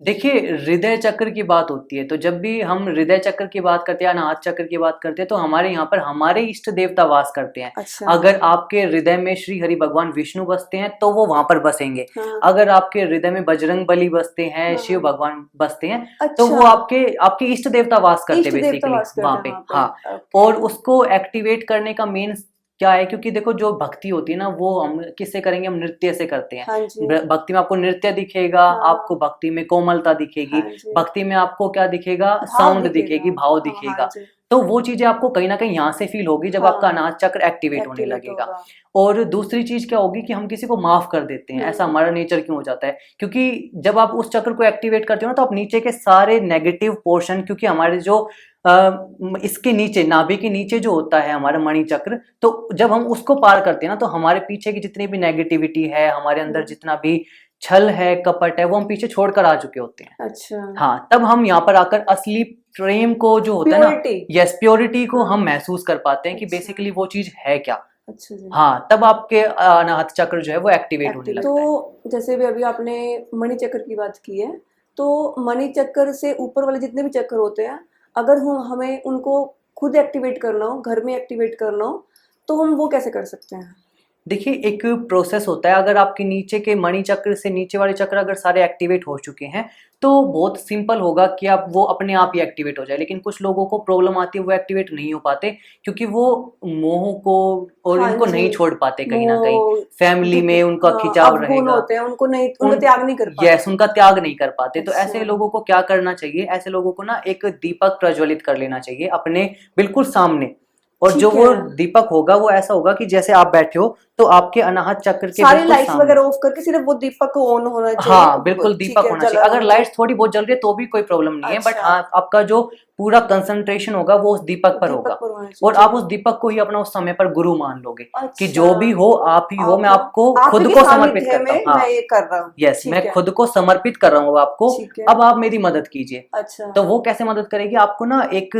देखिए, हृदय चक्र की बात होती है तो जब भी हम हृदय चक्र की बात करते हैं, अनाहत चक्र की बात करते हैं, तो हमारे यहाँ पर हमारे इष्ट देवता वास करते हैं। अच्छा। अगर आपके हृदय में श्री हरि भगवान विष्णु बसते हैं तो वो वहां पर बसेंगे। हाँ, अगर आपके हृदय में बजरंग बली बसते हैं, हाँ, शिव हाँ। भगवान बसते हैं, तो अच्छा, वो आपके आपके इष्ट देवता वास करते इष्ट हैं देवता बेसिकली वास वहां करते हैं पे। वहाँ हाँ, पे। ओके। और उसको एक्टिवेट करने का मेन क्या है, क्योंकि देखो जो भक्ति होती है ना, वो हम किससे करेंगे, हम नृत्य से करते हैं। हाँ जी। भक्ति में आपको नृत्य दिखेगा, आपको हाँ, भक्ति में कोमलता दिखेगी, हाँ जी। भक्ति में आपको क्या दिखेगा, भाव साउंड दिखेगा। दिखेगी, भाव हाँ, हाँ दिखेगा। जी। तो वो चीजें आपको कहीं ना कहीं यहाँ से फील होगी जब आपका हाँ, अनाहत चक्र एक्टिवेट होने एक्टिवेट लगेगा। होगा। और दूसरी चीज क्या होगी कि हम किसी को माफ कर देते हैं। ऐसा हुँ, हमारा नेचर क्यों हो जाता है, क्योंकि जब आप उस चक्र को एक्टिवेट करते हो ना, तो आप नीचे के सारे नेगेटिव पोर्शन, क्योंकि हमारे जो इसके नीचे, नाभि के नीचे जो होता है हमारा मणि चक्र, तो जब हम उसको पार करते हैं ना, तो हमारे पीछे की जितनी भी नेगेटिविटी है, हमारे अंदर हुँ। जितना भी छल है, कपट है, वो हम पीछे छोड़कर आ चुके होते हैं। अच्छा, हाँ, तब हम यहाँ पर आकर असली प्रेम को, जो होता है ना, प्योरिटी। यस, प्योरिटी को हाँ, हम महसूस कर पाते हैं कि अच्छा, बेसिकली वो चीज है क्या। अच्छा जी। हाँ, तब आपके अनाहत चक्र जो है वो एक्टिवेट होने एक्टिव लगता है। तो जैसे भी अभी आपने मणि चक्र की बात की है, तो मणि चक्र से ऊपर वाले जितने भी चक्र होते हैं, अगर हम हमें उनको खुद एक्टिवेट करना हो, घर में एक्टिवेट करना हो, तो हम वो कैसे कर सकते हैं? देखिए, एक प्रोसेस होता है। अगर आपके नीचे के मणि चक्र से नीचे वाले चक्र अगर सारे एक्टिवेट हो चुके हैं, तो बहुत सिंपल होगा कि आप वो अपने आप ही एक्टिवेट हो जाए। लेकिन कुछ लोगों को प्रॉब्लम आती है, वो एक्टिवेट नहीं हो पाते, क्योंकि वो मोह को और हाँ इनको जी, नहीं छोड़ पाते कहीं ना कहीं। वो फैमिली दुःख, में उनका हाँ, खिंचाव अवगुण रहेगा, होते हैं, उनको नहीं, उनका उन त्याग नहीं कर यस, पाते। उनका त्याग नहीं कर पाते। तो ऐसे अच्छा, लोगों को क्या करना चाहिए, ऐसे लोगों को ना एक दीपक प्रज्वलित कर लेना चाहिए अपने बिल्कुल सामने। और जो ठीक वो है। दीपक होगा वो ऐसा होगा कि जैसे आप बैठे हो, तो आपके अनाहत चक्र के सारी बिल्कुल लाइट्स सामने। वगैरह ऑफ करके सिर्फ वो दीपक ऑन होना चाहिए, हाँ, बिल्कुल ठीक दीपक है, होना जला चाहिए। रहा अगर होना लाइट्स चाहिए। थोड़ी बहुत जल रही है तो भी कोई प्रॉब्लम नहीं है, बट अच्छा, हाँ, आपका जो पूरा कंसंट्रेशन होगा वो उस दीपक पर दीपक होगा। पर होना चाहिए, और आप ठीक उस है। दीपक को ही अपना उस समय पर गुरु मान लोगे कि अच्छा, जो भी हो, आप ही हो, मैं आपको आप ही खुद के को समर्पित सानिध्य करता हूँ। में हाँ, मैं ये कर रहा हूँ, यस, ठीक मैं है, खुद को समर्पित कर रहा हूँ अब आपको। ठीक है। अब आप मेरी मदद कीजिए। अच्छा, तो वो कैसे मदद करेगी, आपको ना एक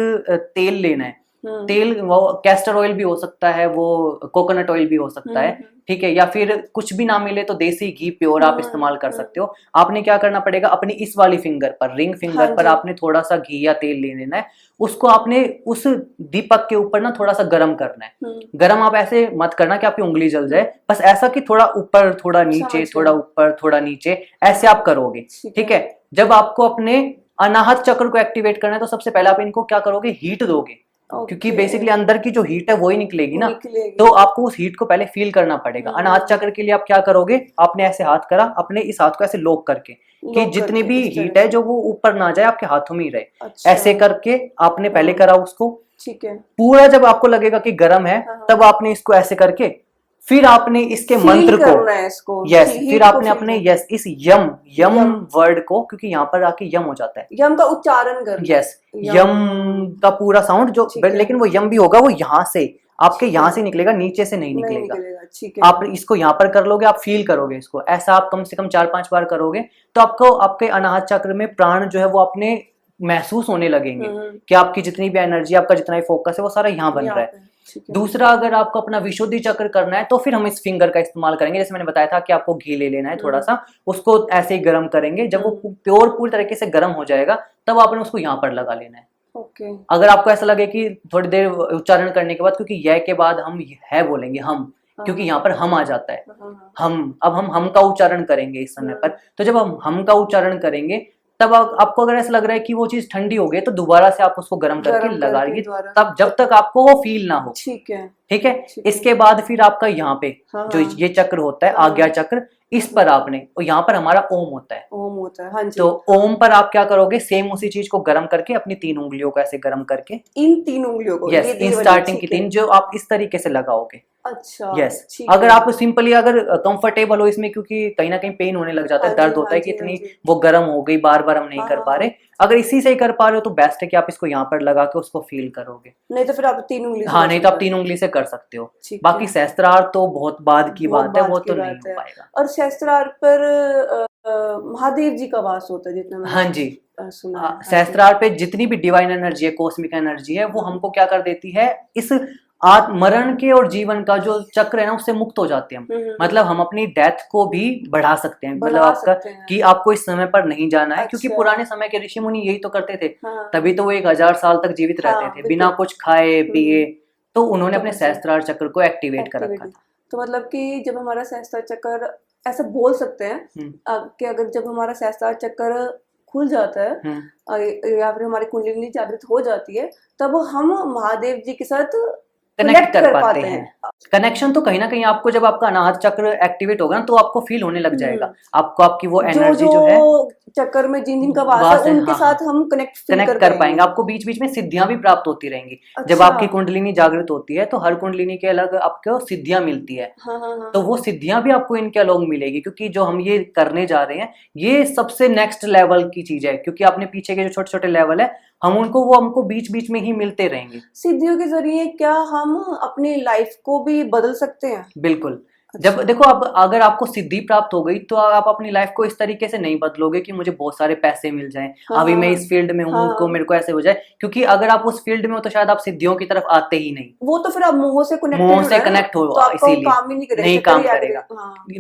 तेल लेना है। हुँ, तेल, वो कैस्टर ऑयल भी हो सकता है, वो कोकोनट ऑयल भी हो सकता है, ठीक है, या फिर कुछ भी ना मिले तो देसी घी प्योर आप इस्तेमाल कर सकते हो। आपने क्या करना पड़ेगा, अपनी इस वाली फिंगर पर, रिंग हाँ फिंगर पर जी, आपने थोड़ा सा घी या तेल ले लेना है। उसको आपने उस दीपक के ऊपर ना थोड़ा सा गर्म करना है। हुँ, गरम आप ऐसे मत करना कि आपकी उंगली जल जाए, हुँ, बस ऐसा कि थोड़ा ऊपर थोड़ा नीचे, समझ थोड़ा गए, ऊपर थोड़ा नीचे, ऐसे हाँ, आप करोगे। ठीक ठीक है, है, जब आपको अपने अनाहत चक्र को एक्टिवेट करना है, तो सबसे पहले आप इनको क्या करोगे, हीट दोगे। क्योंकि ओके, बेसिकली अंदर की जो हीट है वो ही निकलेगी ना, निकलेगी, तो आपको उस हीट को पहले फील करना पड़ेगा। अनाहत हुँ, चक्र के लिए आप क्या करोगे, आपने ऐसे हाथ करा, अपने इस हाथ को ऐसे लॉक करके, कि लॉक जितनी करके भी इस तरह हीट है से, जो वो ऊपर ना जाए, आपके हाथों में ही रहे। अच्छा, ऐसे करके आपने पहले हाँ, करा उसको। ठीक है, पूरा जब आपको लगेगा कि गर्म है, हाँ, हाँ, तब आपने इसको ऐसे करके, फिर आपने इसके फ़ील मंत्र को, करना है इसको, यस, फिर हीट को आपने फ़ील अपने, करना है, यस, इस यम यम यम, वर्ड को, क्योंकि यहाँ पर आके यम हो जाता है, यम का उच्चारण करना है, यस, यम यम, का पूरा साउंड जो, ठीक है, लेकिन वो यम भी होगा, वो यहाँ से, आपके ठीक यहाँ है, से निकलेगा, नीचे से नहीं नहीं निकलेगा। निकलेगा, ठीक है, आप इसको यहाँ पर कर लोगे, आप फील करोगे इसको, ऐसा आप कम से कम 4-5 बार करोगे, तो आपको आपके अनाहत चक्र में प्राण जो है वो अपने महसूस होने लगेंगे हुँ, कि आपकी जितनी भी एनर्जी, आपका जितना भी फोकस है, वो सारा यहाँ बन यहाँ रहा है। पे, ठीक है। दूसरा, अगर आपको अपना विशुद्धि चक्र करना है तो फिर हम इस फिंगर का इस्तेमाल करेंगे। जैसे मैंने बताया था कि आपको घी ले लेना है थोड़ा सा, उसको ऐसे ही गर्म करेंगे। जब वो प्योर पूरी तरीके से गर्म हो जाएगा तब आपने उसको यहाँ पर लगा लेना है। ओके। अगर आपको ऐसा लगे कि थोड़ी देर उच्चारण करने के बाद, क्योंकि यह के बाद हम है बोलेंगे हम, क्योंकि यहाँ पर हम आ जाता है, अब हम का उच्चारण करेंगे इस समय पर। तो जब हम का उच्चारण करेंगे तब आपको अगर ऐसा लग रहा है कि वो चीज ठंडी हो गई तो दोबारा से आप उसको गर्म करके लगाइए, तब जब तक आपको वो फील ना हो। ठीक है। ठीक है। इसके बाद फिर आपका यहाँ पे जो ये चक्र होता है, आज्ञा चक्र, इस पर आपने, और यहाँ पर हमारा ओम होता है, ओम होता है, हाँ जी। तो ओम पर आप क्या करोगे, सेम उसी चीज को गर्म करके अपनी 3 उंगलियों को ऐसे गर्म करके, इन 3 उंगलियों को, यस, ये इन स्टार्टिंग की 3 जो आप इस तरीके से लगाओगे। अच्छा, यस। अगर आप सिंपली अगर कंफर्टेबल हो इसमें, क्योंकि कहीं ना कहीं पेन होने लग जाता है, दर्द होता है कि इतनी वो गर्म हो गई, बार बार हम नहीं कर पा रहे, अगर इसी से ही कर पा रहे हो तो बेस्ट है कि आप इसको यहाँ पर लगा के उसको फील करोगे। नहीं तो फिर आप 3 उंगली से, हाँ, नहीं तो आप 3 उंगली से कर सकते हो। बाकी सहस्त्रार तो बहुत बाद की बात है, वो तो नहीं हो पाएगा। और सहस्त्रार पर महादेव जी का वास होता है जितना मैंने, हाँ जी, सुना। सहस्त्रार पे जितनी भी डिवाइन एनर्जी है, कॉस्मिक एनर्जी है, वो हमको क्या कर देती है, इस मरण के और जीवन का जो चक्र है ना, उससे मुक्त हो जाते हैं हम। मतलब हम अपनी डेथ को भी बढ़ा सकते हैं, मतलब आपका कि आपको इस समय पर नहीं जाना है। क्योंकि पुराने समय के ऋषि मुनि यही तो करते थे, तभी तो वो 1000 साल तक जीवित रहते थे बिना कुछ खाए पिए। तो उन्होंने अपने सहस्त्रार चक्र को एक्टिवेट कर रखा था। तो मतलब कि जब हमारा सहस्त्रार चक्र, ऐसा बोल सकते हैं कि अगर जब हमारा सहस्त्रार चक्र खुल जाता है या फिर हमारी कुंडलिनी जागृत हो जाती है, तब हम महादेव जी के साथ कनेक्ट कर पाते हैं। कनेक्शन तो कहीं ना कहीं आपको, जब आपका अनाहत चक्र एक्टिवेट होगा ना, तो आपको फील होने लग जाएगा, आपको आपकी वो एनर्जी जो है चक्कर में जिन का वास है उनके साथ हम कनेक्ट कर पाएंगे। आपको बीच बीच में सिद्धियां भी प्राप्त होती रहेंगी। जब आपकी कुंडलिनी जागृत होती है तो हर कुंडलिनी के अलग आपको सिद्धियां मिलती है। तो वो सिद्धियां भी आपको इनके अलॉन्ग मिलेगी, क्योंकि जो हम ये करने जा रहे हैं ये सबसे नेक्स्ट लेवल की चीज है। क्योंकि आपने पीछे के जो छोटे छोटे लेवल है, हमको बीच बीच में ही मिलते रहेंगे। सिद्धियों के जरिए क्या हम अपनी लाइफ को भी बदल सकते हैं? बिल्कुल। जब देखो, अब अगर आपको सिद्धि प्राप्त हो गई तो आप अपनी लाइफ को इस तरीके से नहीं बदलोगे कि मुझे बहुत सारे पैसे मिल जाएं, अभी मैं इस फील्ड में हूँ तो मेरे को ऐसे हो जाए। क्योंकि अगर आप उस फील्ड में हो तो शायद आप सिद्धियों की तरफ आते ही नहीं। वो तो फिर आप मोह से कनेक्ट हो, तो इसीलिए नहीं काम करेगा।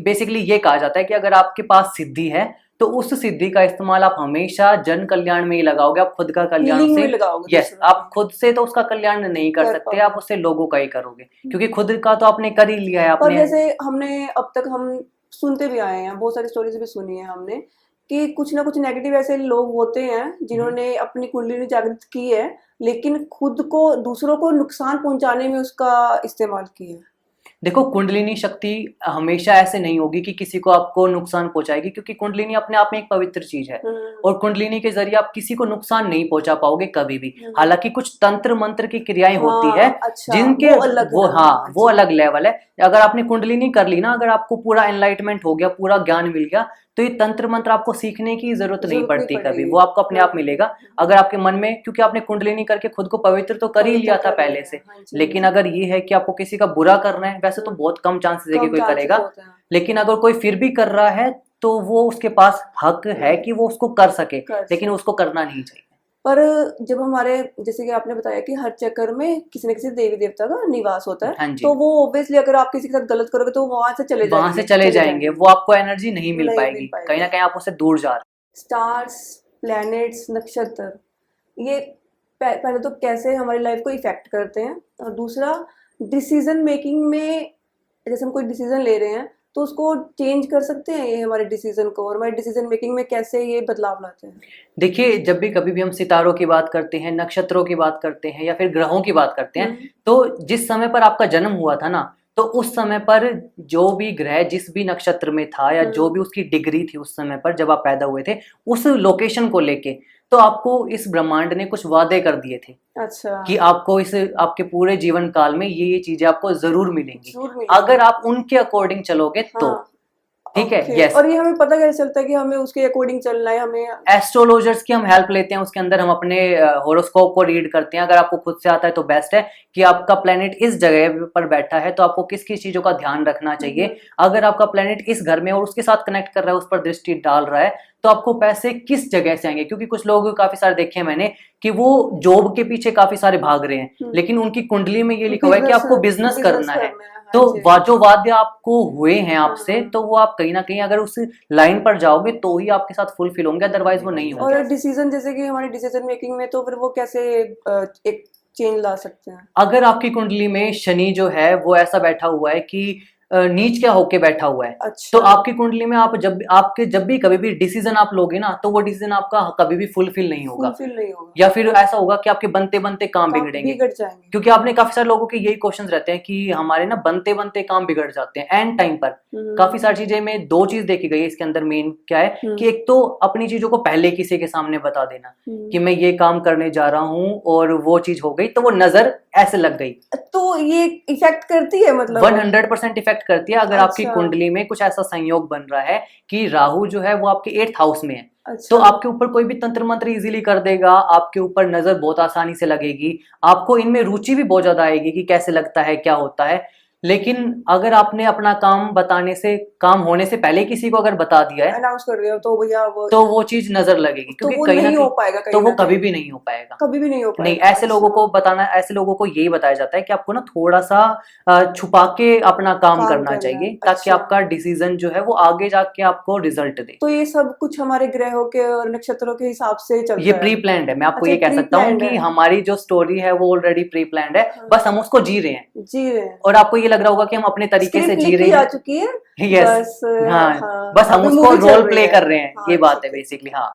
बेसिकली ये कहा जाता है कि अगर आपके पास सिद्धि है तो उस सिद्धि का इस्तेमाल आप हमेशा जन कल्याण में ही लगाओगे। आप खुद का कल्याण से, यस, आप खुद से तो उसका कल्याण नहीं कर सकते, आप उससे लोगों का ही करोगे, क्योंकि खुद का तो आपने कर ही लिया है। पर जैसे हमने अब तक हम सुनते भी आए हैं, बहुत सारी स्टोरीज भी सुनी है हमने, कि कुछ ना कुछ नेगेटिव ऐसे लोग होते हैं जिन्होंने अपनी कुंडली जागृत की है, लेकिन खुद को, दूसरों को नुकसान पहुंचाने में उसका इस्तेमाल किया है। देखो, कुंडलिनी शक्ति हमेशा ऐसे नहीं होगी कि किसी को आपको नुकसान पहुंचाएगी, क्योंकि कुंडलिनी अपने आप में एक पवित्र चीज है और कुंडलिनी के जरिए आप किसी को नुकसान नहीं पहुंचा पाओगे कभी भी। हालांकि कुछ तंत्र मंत्र की क्रियाएं होती है जिनके वो अलग लेवल है। अगर आपने कुंडलिनी कर ली ना, अगर आपको पूरा एनलाइटमेंट हो गया, पूरा ज्ञान मिल गया, तो ये तंत्र मंत्र आपको सीखने की जरूरत नहीं पड़ती कभी, वो आपको अपने आप मिलेगा। अगर आपके मन में, क्योंकि आपने कुंडलिनी करके खुद को पवित्र तो कर ही लिया था पहले से। लेकिन अगर ये है कि आपको किसी का बुरा करना है, वैसे तो बहुत कम चांसेस है कि कोई करेगा, लेकिन अगर कोई फिर भी कर रहा है तो वो उसके पास हक है कि वो उसको कर सके, लेकिन उसको करना नहीं चाहिए। पर जब हमारे, जैसे कि आपने बताया कि हर चक्कर में किसी न किसी देवी देवता का निवास होता है, तो वो ऑब्वियसली अगर आप किसी के साथ गलत करोगे तो वहां से चले जाएंगे, वो आपको एनर्जी नहीं मिल पाएगी, कहीं ना कहीं आप उससे दूर जा रहे हैं। स्टार्स, प्लैनेट्स, नक्षत्र, ये पहले तो कैसे हमारी लाइफ को इफेक्ट करते हैं, और दूसरा डिसीजन मेकिंग में, जैसे हम कोई डिसीजन ले रहे हैं तो उसको चेंज कर सकते हैं ये हमारे डिसीजन को, और हमारे डिसीजन मेकिंग में कैसे ये बदलाव लाते हैं? देखिए, जब भी कभी भी हम सितारों की बात करते हैं, नक्षत्रों की बात करते हैं या फिर ग्रहों की बात करते हैं, तो जिस समय पर आपका जन्म हुआ था ना, तो उस समय पर जो भी ग्रह जिस भी नक्षत्र में था या जो भी उसकी डिग्री थी उस समय पर जब आप पैदा हुए थे, उस लोकेशन को लेके तो आपको इस ब्रह्मांड ने कुछ वादे कर दिए थे। अच्छा। कि आपको इस आपके पूरे जीवन काल में ये चीजें आपको जरूर मिलेंगी अगर आप उनके अकॉर्डिंग चलोगे तो। ठीक है, यस। और ये हमें पता कैसे चलता है कि हमें उसके अकॉर्डिंग चलना है? हमें एस्ट्रोलॉजर्स की हम हेल्प लेते हैं, उसके अंदर हम अपने होरोस्कोप को रीड करते हैं। अगर आपको खुद से आता है तो बेस्ट है कि आपका प्लेनेट इस जगह पर बैठा है तो आपको किस किस चीजों का ध्यान रखना चाहिए। अगर आपका प्लेनेट इस घर में और उसके साथ कनेक्ट कर रहा है, उस पर दृष्टि डाल रहा है, तो आपको पैसे किस जगह से आएंगे, क्योंकि कुछ लोग काफी सारे देखे हैं मैंने कि वो जॉब के पीछे काफी सारे भाग रहे हैं, लेकिन उनकी कुंडली में ये लिखा हुआ है कि आपको बिजनेस करना है। तो जो वाद्य आपको हुए हैं आपसे, तो वो आप कहीं ना कहीं अगर उस लाइन पर जाओगे तो ही आपके साथ फुलफिल होंगे, अदरवाइज वो नहीं होंगे। और डिसीजन, जैसे कि हमारी डिसीजन मेकिंग में, तो फिर वो कैसे एक चेंज ला सकते हैं? अगर आपकी कुंडली में शनि जो है वो ऐसा बैठा हुआ है कि नीच क्या होके बैठा हुआ है, अच्छा। तो आपकी कुंडली में आप जब भी कभी भी डिसीजन आप लोगे ना, तो वो डिसीजन आपका कभी भी फुलफिल नहीं होगा, या फिर ऐसा होगा कि आपके बनते बनते काम बिगड़ेंगे। बिगड़ जाएंगे। क्योंकि आपने काफी सारे लोगों के यही क्वेश्चंस रहते हैं कि हमारे ना बनते बनते काम बिगड़ जाते हैं एंड टाइम पर। काफी सारी चीजें में दो चीज देखी गई है इसके अंदर। मेन क्या है कि एक तो अपनी चीजों को पहले किसी के सामने बता देना कि मैं ये काम करने जा रहा हूँ, और वो चीज हो गई तो वो नजर ऐसे लग गई, तो ये इफेक्ट करती है, मतलब 100% इफेक्ट करती है। अगर आपकी कुंडली में कुछ ऐसा संयोग बन रहा है कि राहु जो है वो आपके 8th हाउस में है, तो आपके ऊपर कोई भी तंत्र मंत्र इजीली कर देगा, आपके ऊपर नजर बहुत आसानी से लगेगी, आपको इनमें रुचि भी बहुत ज्यादा आएगी कि कैसे लगता है, क्या होता है। लेकिन अगर आपने अपना काम होने से पहले किसी को अगर बता दिया है, अनाउंस कर दिया, तो भैया वो चीज नजर लगेगी, क्योंकि तो वो कहीं नहीं ना हो पाएगा, तो वो कभी भी नहीं हो पाएगा, कभी भी नहीं हो पाएगा। नहीं। ऐसे लोगों को बताना, ऐसे लोगों को यही बताया जाता है कि आपको ना थोड़ा सा छुपा के अपना काम करना चाहिए, ताकि आपका डिसीजन जो है वो आगे जाके आपको रिजल्ट दे। तो ये सब कुछ हमारे ग्रहों के और नक्षत्रों के हिसाब से चलता है, ये प्री प्लान्ड है। मैं आपको ये कह सकता हूँ कि हमारी जो स्टोरी है वो ऑलरेडी प्री प्लान्ड है, बस हम उसको जी रहे हैं। और आपको ये लग रहा होगा कि हम अपने तरीके से जी रहे हैं, आ चुकी है। यस, हाँ, बस हम उसको रोल प्ले कर रहे हैं, ये बात है बेसिकली। हाँ,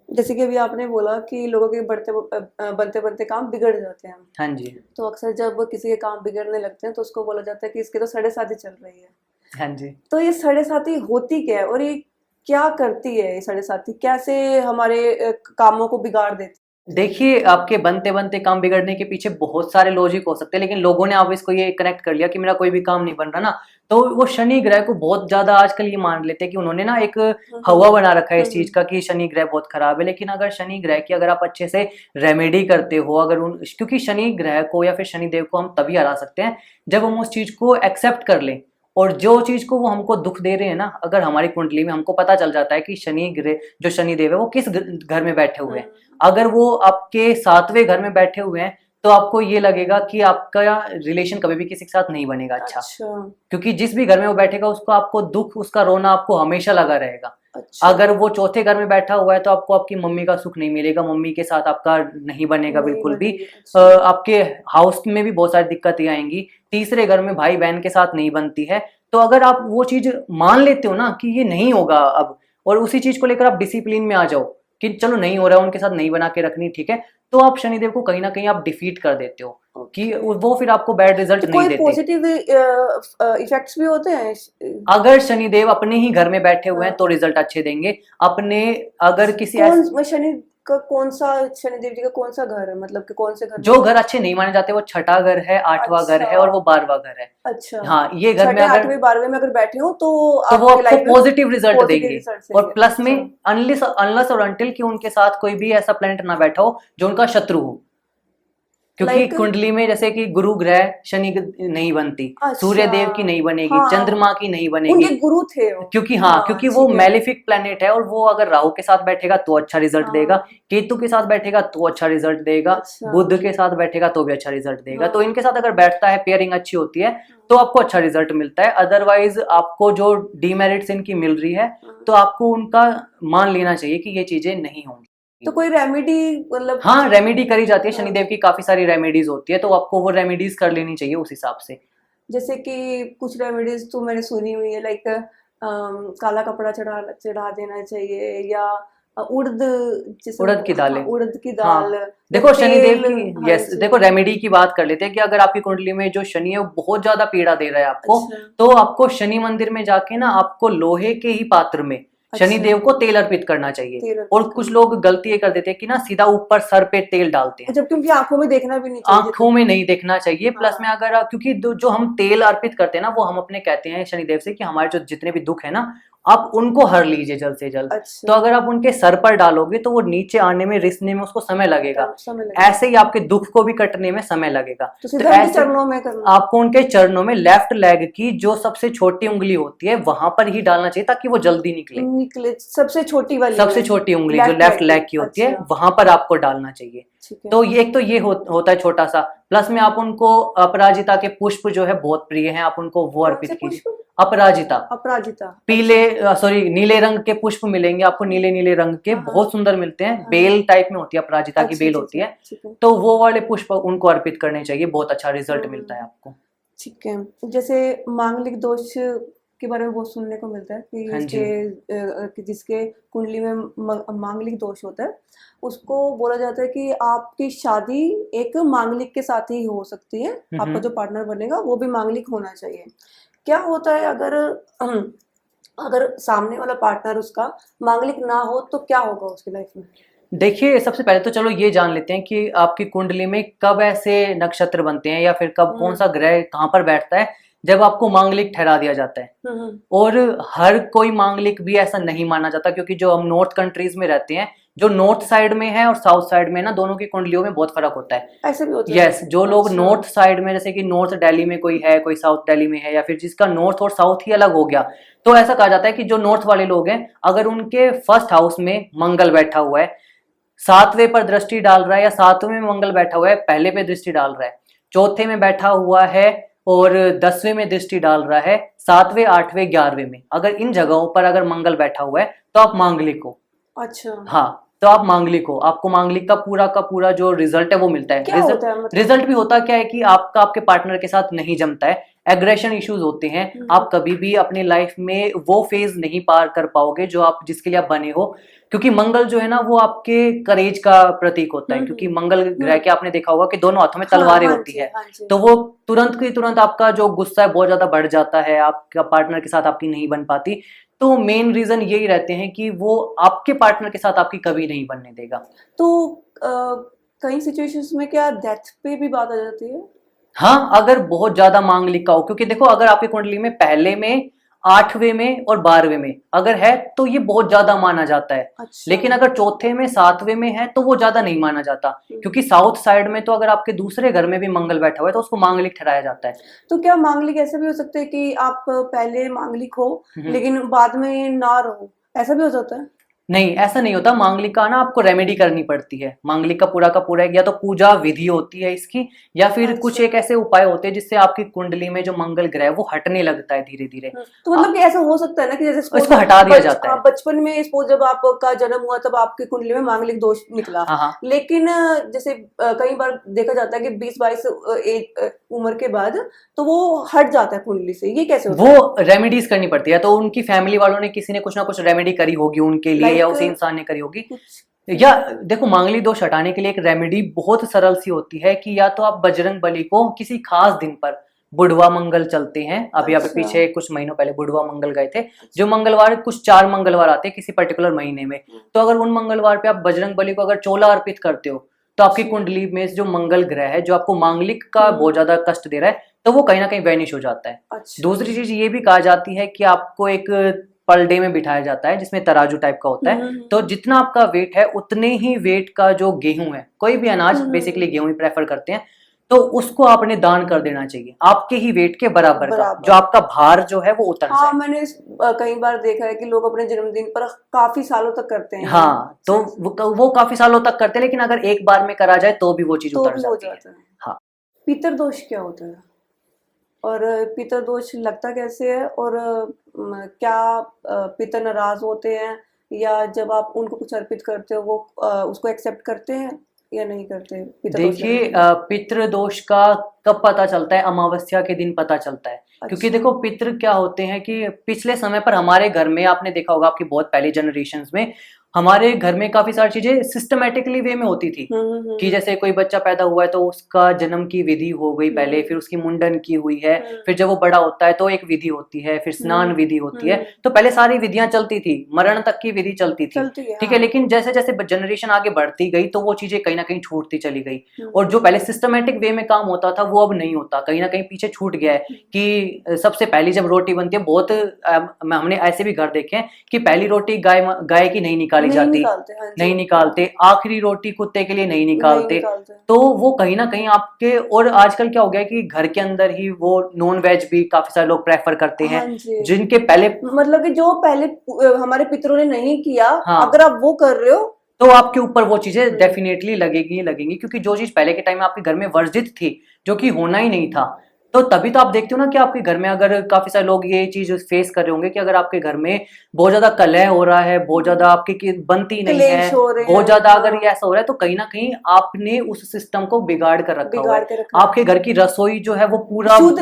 जैसे कि अभी आपने बोला कि लोगों के बनते बनते काम बिगड़ जाते हैं। हाँ जी। तो अक्सर जब किसी के काम बिगड़ने लगते हैं तो उसको बोला जाता है कि इसके तो साढ़े साथी चल रही है। हाँ जी। तो ये साढ़े साथी होती क्या है, और ये क्या करती है? ये साढ़े साथी कैसे हमारे कामों को बिगाड़ देती? देखिए, आपके बनते बनते काम बिगड़ने के पीछे बहुत सारे लॉजिक हो सकते हैं, लेकिन लोगों ने अब इसको ये कनेक्ट कर लिया कि मेरा कोई भी काम नहीं बन रहा ना, तो वो शनि ग्रह को बहुत ज्यादा आजकल ये मान लेते हैं कि उन्होंने ना एक हवा बना रखा है इस चीज का कि शनि ग्रह बहुत खराब है। लेकिन अगर शनि ग्रह की अगर आप अच्छे से रेमेडी करते हो, क्योंकि शनि ग्रह को या फिर शनिदेव को हम तभी हरा सकते हैं जब हम उस चीज को एक्सेप्ट कर लें, और जो चीज को वो हमको दुख दे रहे हैं ना, अगर हमारी कुंडली में हमको पता चल जाता है कि शनि ग्रह जो शनिदेव है वो किस घर में बैठे हुए हैं, अगर वो आपके 7वें घर में बैठे हुए हैं, तो आपको ये लगेगा कि आपका रिलेशन कभी भी किसी के साथ नहीं बनेगा अच्छा। क्योंकि जिस भी घर में वो बैठेगा उसको आपको दुख, उसका रोना आपको हमेशा लगा रहेगा। अगर वो 4थे घर में बैठा हुआ है तो आपको आपकी मम्मी का सुख नहीं मिलेगा, मम्मी के साथ आपका नहीं बनेगा बिल्कुल भी। आपके हाउस में भी बहुत सारी दिक्कतें आएंगी। 3रे घर में भाई बहन के साथ नहीं बनती है। तो अगर आप वो चीज मान लेते हो ना कि ये नहीं होगा अब, और उसी चीज को लेकर आप डिसिप्लिन में आ जाओ कि चलो नहीं हो रहा है, उनके साथ नहीं बना के रखनी, ठीक है, तो आप शनिदेव को कहीं ना कहीं आप डिफीट कर देते हो कि वो फिर आपको बैड रिजल्ट नहीं देते। पॉजिटिव इफेक्ट्स भी होते हैं? अगर शनिदेव अपने ही घर में बैठे हुए हैं तो रिजल्ट अच्छे देंगे। अपने अगर किसी शनि का शनिदेव जी का कौन सा घर है, मतलब कि कौन से घर? जो घर अच्छे नहीं माने जाते वो 6ठा घर है, 8वां घर है और वो 12वां घर है। अच्छा, हाँ, ये घर में 8वें 12वें में अगर बैठे हो तो वो आपको पॉजिटिव रिजल्ट देंगे। और प्लस में अच्छा। अनलेस और अनटिल कि उनके साथ कोई भी ऐसा प्लैनेट ना बैठा हो जो उनका शत्रु हो, क्योंकि कुंडली में जैसे कि गुरु ग्रह शनि नहीं बनती, सूर्य देव की नहीं बनेगी, चंद्रमा की नहीं बनेगी, उनके गुरु थे वो। क्योंकि वो मेलेफिक प्लैनेट है, और वो अगर राहु के साथ बैठेगा तो अच्छा रिजल्ट देगा, केतु के साथ बैठेगा तो अच्छा रिजल्ट देगा, बुध के साथ बैठेगा तो भी अच्छा रिजल्ट देगा। तो इनके साथ अगर बैठता है, पेयरिंग अच्छी होती है, तो आपको अच्छा रिजल्ट मिलता है। अदरवाइज आपको जो डीमेरिट्स इनकी मिल रही है तो आपको उनका मान लेना चाहिए कि ये चीजें नहीं होंगी। तो कोई रेमेडी, मतलब? हाँ, रेमेडी करी जाती है। शनिदेव की काफी सारी रेमेडीज होती है, तो आपको वो रेमेडीज कर लेनी चाहिए उस हिसाब से। जैसे कि कुछ रेमेडीज तो मैंने सुनी हुई है, लाइक काला कपड़ा चढ़ा देना चाहिए, या उड़द की दाल। देखो शनिदेव की, यस, देखो रेमेडी की बात कर लेते हैं कि अगर आपकी कुंडली में जो शनि है वो बहुत ज्यादा पीड़ा दे रहा है आपको, तो आपको शनि मंदिर में जाके ना आपको लोहे के ही पात्र में शनिदेव को तेल अर्पित करना चाहिए। और कुछ लोग गलती ये कर देते हैं कि ना सीधा ऊपर सर पे तेल डालते हैं, जबकि उनकी आंखों में देखना भी नहीं चाहिए। आंखों में नहीं देखना चाहिए। प्लस में अगर क्योंकि जो हम तेल अर्पित करते हैं ना, वो हम अपने कहते हैं शनिदेव से कि हमारे जो जितने भी दुख है ना आप उनको हर लीजिए जल्द से जल्द। तो अच्छा, अगर आप उनके सर पर डालोगे तो वो नीचे आने में, रिसने में उसको समय लगेगा। समय लगेगा। ऐसे ही आपके दुख को भी कटने में समय लगेगा। तो तो सीधा उनके ऐसे चरणों में करना। आपको उनके चरणों में लेफ्ट लेग की जो सबसे छोटी उंगली होती है वहां पर ही डालना चाहिए, ताकि वो जल्दी निकले। सबसे छोटी वाली सबसे में, छोटी उंगली जो लेफ्ट लेग की होती है अच्छा, वहां पर आपको डालना चाहिए। ठीक है। तो ये एक तो ये होता है छोटा सा। प्लस में आप उनको अपराजिता के पुष्प जो है बहुत प्रिय हैं, आप उनको वो कौन अर्पित से कीजिए। पुष्प? अपराजिता, अपराजिता, पीले अच्छा। सॉरी नीले रंग के पुष्प मिलेंगे आपको, नीले नीले रंग के हाँ हाँ बहुत सुंदर मिलते हैं, हाँ, बेल टाइप में होती है, अपराजिता की अच्छा बेल अच्छा होती अच्छा, है। ठीक है। तो वो वाले पुष्प उनको अर्पित करने चाहिए, बहुत अच्छा रिजल्ट मिलता है आपको। ठीक है। जैसे मांगलिक दोष के बारे में बहुत सुनने को मिलता है कि हाँ जी। कि जिसके कुंडली में मांगलिक दोष होता है, उसको बोला जाता है कि आपकी शादी एक मांगलिक के साथ ही हो सकती है, आपका जो पार्टनर बनेगा वो भी मांगलिक होना चाहिए। क्या होता है अगर अगर सामने वाला पार्टनर उसका मांगलिक ना हो तो क्या होगा उसकी लाइफ में? देखिए, सबसे पहले तो चलो ये जान लेते हैं कि आपकी कुंडली में कब ऐसे नक्षत्र बनते हैं या फिर कब कौन सा ग्रह कहाँ पर बैठता है जब आपको मांगलिक ठहरा दिया जाता है। हम्म, और हर कोई मांगलिक भी ऐसा नहीं माना जाता, क्योंकि जो हम नॉर्थ कंट्रीज में रहते हैं, जो नॉर्थ साइड में है और साउथ साइड में ना, दोनों की कुंडलियों में बहुत फर्क होता है। ऐसे भी होता है। यस, जो लोग अच्छा। नॉर्थ साइड में, जैसे कि नॉर्थ दिल्ली में कोई है, कोई साउथ दिल्ली में है, या फिर जिसका नॉर्थ और साउथ ही अलग हो गया, तो ऐसा कहा जाता है कि जो नॉर्थ वाले लोग हैं, अगर उनके फर्स्ट हाउस में मंगल बैठा हुआ है, सातवें पर दृष्टि डाल रहा है, या सातवें में मंगल बैठा हुआ है, पहले पे दृष्टि डाल रहा है, चौथे में बैठा हुआ है और 10वें में दृष्टि डाल रहा है, 7वें 8वें 11वें में, अगर इन जगहों पर अगर मंगल बैठा हुआ है तो आप मांगलिक हो। अच्छा, हाँ, तो आप मांगलिक हो, आपको मांगलिक का पूरा जो रिजल्ट है वो मिलता है। क्या होता है मतलब? रिजल्ट भी होता क्या है कि आपका आपके पार्टनर के साथ नहीं जमता है, एग्रेशन इश्यूज होते हैं, आप कभी भी अपनी लाइफ में वो फेज नहीं पार कर पाओगे जो आप जिसके लिए आप बने हो, क्योंकि मंगल जो है ना वो आपके करेज का प्रतीक होता है। क्योंकि मंगल ग्रह के आपने देखा होगा कि दोनों हाथों में तलवारें हाँ होती जी, है, हाँ जी। तो वो तुरंत की तुरंत आपका जो गुस्सा है बहुत ज्यादा बढ़ जाता है, आपका पार्टनर के साथ आपकी नहीं बन पाती। तो मेन रीजन यही रहते हैं कि वो आपके पार्टनर के साथ आपकी कभी नहीं बनने देगा। तो कई सिचुएशंस में क्या डेथ पे भी बात आ जाती है? हाँ, अगर बहुत ज्यादा मांगलिक का हो, क्योंकि देखो अगर आपकी कुंडली में पहले में, 8वें में और 12वें में अगर है तो ये बहुत ज्यादा माना जाता है। अच्छा। लेकिन अगर चौथे में 7वें में है तो वो ज्यादा नहीं माना जाता, क्योंकि साउथ साइड में तो अगर आपके दूसरे घर में भी मंगल बैठा हुआ है तो उसको मांगलिक ठहराया जाता है। तो क्या मांगलिक ऐसे भी हो सकते हैं कि आप पहले मांगलिक हो हम्म। लेकिन बाद में ना रहो, ऐसा भी हो जाता है? नहीं, ऐसा नहीं होता। मांगलिक का ना आपको रेमेडी करनी पड़ती है। मांगलिक का पूरा या तो पूजा विधि होती है इसकी, या फिर कुछ अच्छा। एक ऐसे उपाय होते हैं जिससे आपकी कुंडली में जो मंगल ग्रह है वो हटने लगता है धीरे धीरे। तो मतलब कि ऐसा हो सकता है ना कि जैसे इसको हटा दिया जाता है। बचपन में सपोज जब आपका जन्म हुआ तब आपकी कुंडली में मांगलिक दोष निकला, हाँ हाँ। लेकिन जैसे कई बार देखा जाता है कि 20-22 उम्र के बाद तो वो हट जाता है कुंडली से, ये कैसे होता है? वो रेमेडीज करनी पड़ती है, तो उनकी फैमिली वालों ने किसी ने कुछ ना कुछ रेमेडी करी होगी उनके लिए, या उसी इंसान ने करी होगी। कुछ या देखो, मांगलिक दोष हटाने के लिए एक रेमेडी बहुत सरल सी होती है कि या तो आप बजरंग बली को किसी खास दिन पर, बुढ़वा मंगल चलते हैं, अभी अच्छा। पीछे कुछ महीनों पहले बुढ़वा मंगल गए थे, जो मंगलवार कुछ 4 मंगलवार आते हैं किसी पर्टिकुलर महीने में, तो अगर उन मंगलवार पे आप बजरंग बली को अगर चोला अर्पित करते हो तो आपकी कुंडली में जो मंगल ग्रह है जो आपको मांगलिक का बहुत ज्यादा कष्ट दे रहा है, तो वो कहीं ना कहीं वैनिश हो जाता है। अच्छा। दूसरी चीज ये भी कहा जाती है कि आपको एक पलडे में बिठाया जाता है जिसमें तराजू टाइप का होता है, तो जितना आपका वेट है उतने ही वेट का जो गेहूं है, कोई भी अनाज, बेसिकली गेहूं ही प्रेफर करते हैं, तो उसको आपने दान कर देना चाहिए आपके ही वेट के बराबर का, जो आपका भार जो है वो उतर जाए। हाँ, मैंने कई बार देखा है कि लोग अपने जन्मदिन पर काफी सालों तक करते हैं। हाँ, तो वो काफी सालों तक करते हैं, लेकिन अगर एक बार में करा जाए तो भी वो चीज तो उतर भी हो जाती है। जाता है। हाँ। पितृदोष क्या होता है और पितृदोष लगता कैसे है, और क्या पितर नाराज होते हैं, या जब आप उनको कुछ अर्पित करते हो वो उसको एक्सेप्ट करते हैं या नहीं करते? पितृदोष देखिए, लगने पे। पितृदोष का कब पता चलता है? अमावस्या के दिन पता चलता है। क्योंकि अच्छा। देखो, पितृ क्या होते हैं कि पिछले समय पर हमारे घर में आपने देखा होगा, आपकी बहुत पहले जनरेशंस में हमारे घर में काफी सारी चीजें सिस्टमेटिकली वे में होती थी कि जैसे कोई बच्चा पैदा हुआ है तो उसका जन्म की विधि हो गई पहले, फिर उसकी मुंडन की हुई है, फिर जब वो बड़ा होता है तो एक विधि होती है, फिर स्नान विधि होती है। तो पहले सारी विधियां चलती थी, मरण तक की विधि चलती थी, ठीक है। लेकिन जैसे जैसे जनरेशन आगे बढ़ती गई तो वो चीजें कहीं ना कहीं छूटती चली गई, और जो पहले सिस्टमेटिक वे में काम होता था वो अब नहीं होता, कहीं ना कहीं पीछे छूट गया है। कि सबसे पहली जब रोटी बनती है, बहुत हमने ऐसे भी घर देखे हैं कि पहली रोटी गाय की नहीं निकाली जाती, नहीं निकालते, आखिरी रोटी कुत्ते के लिए नहीं निकालते। तो वो कहीं ना कहीं आपके, और आजकल क्या हो गया है कि घर के अंदर ही वो नॉन वेज भी काफी सारे लोग प्रेफर करते हैं, जिनके पहले मतलब कि जो पहले हमारे पितरों ने नहीं किया, हाँ, अगर आप वो कर रहे हो तो आपके ऊपर वो चीजें डेफिनेटली लगेंगी, क्योंकि जो चीज पहले के टाइम में आपके घर में वर्जित थी, जो कि होना ही नहीं था, तो तभी तो आप देखते हो ना कि आपके घर में अगर काफी सारे लोग ये चीज फेस कर रहे होंगे कि अगर आपके घर में बहुत ज्यादा कलह हो रहा है, बहुत ज्यादा आपकी बनती नहीं है, बहुत ज्यादा अगर ये ऐसा हो रहा है, तो कहीं ना कहीं आपने उस सिस्टम को बिगाड़ कर रखा हुआ है। आपके घर की रसोई जो है वो पूरा शुद्ध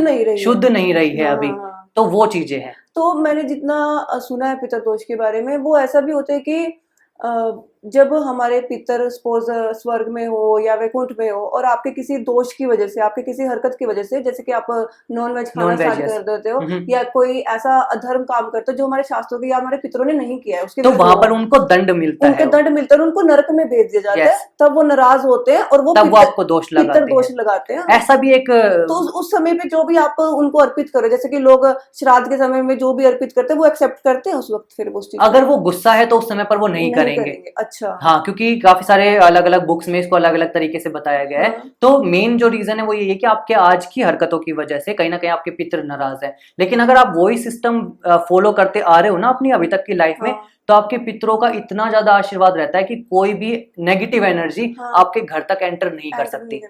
नहीं रही है अभी, तो वो चीजें हैं। तो मैंने जितना सुना है पितरदोष के बारे में, वो ऐसा भी होता है कि जब हमारे पितर सपोज स्वर्ग में हो या वैकुंठ में हो, और आपके किसी दोष की वजह से, आपके किसी हरकत की वजह से, जैसे कि आप नॉन वेज खाना स्टार्ट कर देते हो या कोई ऐसा अधर्म काम करते हो जो हमारे शास्त्रों के या हमारे पितरों ने नहीं किया है, उसके तो वहां पर उनको दंड मिलता है, दंड मिलता है, उनको नरक में भेज दिया जाता है। तब वो नाराज होते हैं और वो आपको दोष लगाते हैं। ऐसा भी एक, तो उस समय पे जो भी आप उनको अर्पित करो, जैसे कि लोग श्राद्ध के समय में जो भी अर्पित करते हैं वो एक्सेप्ट करते हैं उस वक्त, फिर उस चीज अगर वो गुस्सा है तो उस समय पर वो नहीं करेंगे। अच्छा, हाँ, क्योंकि काफी सारे अलग अलग बुक्स में इसको अलग अलग तरीके से बताया गया है। तो मेन जो रीजन है वो ये है कि आपके आज की हरकतों की वजह से कहीं ना कहीं आपके पितर नाराज है। लेकिन अगर आप वही सिस्टम फॉलो करते आ रहे हो ना अपनी अभी तक की लाइफ में, तो आपके पितरों का इतना ज्यादा आशीर्वाद रहता है कि कोई भी नेगेटिव एनर्जी आपके घर तक एंटर नहीं कर सकती।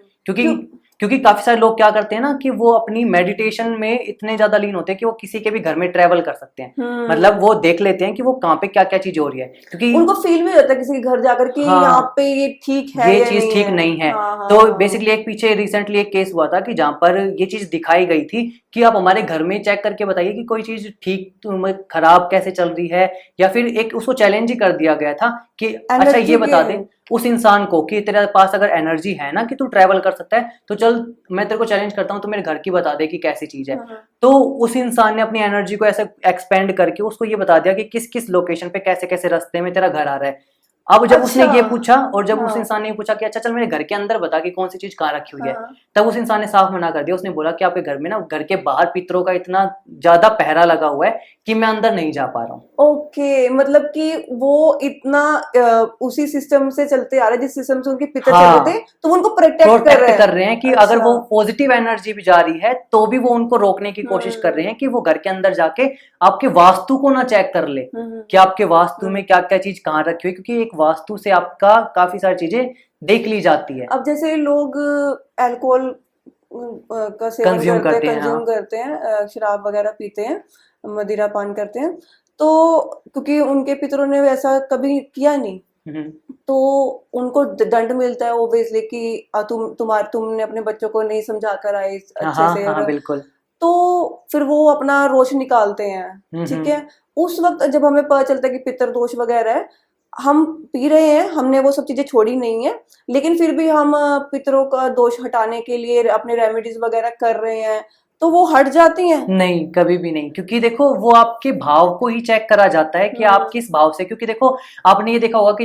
क्योंकि काफी सारे लोग क्या करते हैं ना कि वो अपनी मेडिटेशन में इतने ज्यादा लीन होते हैं कि वो किसी के भी घर में ट्रेवल कर सकते हैं, मतलब वो देख लेते हैं कि वो कहाँ पे क्या क्या चीज हो रही है, क्योंकि उनको फील भी होता है किसी के घर जाकर कि यहाँ पे ये ठीक है, ये चीज ठीक नहीं है। तो बेसिकली एक पीछे रिसेंटली एक केस हुआ था कि जहां पर ये चीज दिखाई गई थी कि आप हमारे घर में चेक करके बताइए कि कोई चीज ठीक खराब कैसे चल रही है, या फिर एक उसको चैलेंज ही कर दिया गया था कि अच्छा ये बता दे उस इंसान को कि तेरे पास अगर एनर्जी है ना कि तू ट्रैवल कर सकता है, तो चल मैं तेरे को चैलेंज करता हूँ, तो मेरे घर की बता दे कि कैसी चीज है। तो उस इंसान ने अपनी एनर्जी को ऐसे एक्सपेंड करके उसको ये बता दिया कि किस किस लोकेशन पे कैसे कैसे रास्ते में तेरा घर आ रहा है। अब जब उसने ये पूछा, और जब उस इंसान ने पूछा कि अच्छा चल मेरे घर के अंदर बता कि कौन सी चीज कहाँ रखी हुई है, तब उस इंसान ने साफ मना कर दिया। उसने बोला कि आपके घर में ना, घर के बाहर पितरों का इतना ज्यादा पहरा लगा हुआ है कि मैं अंदर नहीं जा पा रहा हूँ। ओके, मतलब कि वो इतना उसी सिस्टम से चलते आ रहे हैं जिस सिस्टम से उनके पितर चलते थे, तो वो उनको प्रोटेक्ट कर रहे हैं कि अगर वो पॉजिटिव एनर्जी भी जा रही है तो भी वो उनको रोकने की कोशिश कर रहे हैं कि वो घर के अंदर जाके आपके वास्तु को ना चेक कर ले कि आपके वास्तु में क्या क्या चीज कहाँ रखी हुई, क्योंकि एक वास्तु से आपका काफी सारी चीजें देख ली जाती है। अब जैसे लोग अल्कोहल का सेवन कंज्यूम करते हैं, शराब वगैरह पीते हैं, मदिरा पान करते हैं, तो क्योंकि उनके पितरों ने वैसा कभी किया नहीं, तो उनको दंड मिलता है ओब्वियसली कि तुमने अपने बच्चों को नहीं समझा कर आए अच्छे से, और बिल्कुल, तो फिर वो अपना रोष निकालते हैं। ठीक है, उस वक्त जब हमें पता चलता है कि पितर दोष वगैरह है, हम पी रहे हैं, हमने वो सब चीजें छोड़ी नहीं है, लेकिन फिर भी हम पितरों का दोष हटाने के लिए अपने रेमेडीज वगैरह कर रहे हैं, तो वो हट जाती हैं? नहीं, कभी भी नहीं, क्योंकि देखो वो आपके भाव को ही चेक करा जाता है कि आप किस भाव से, क्योंकि देखो आपने ये देखा होगा कि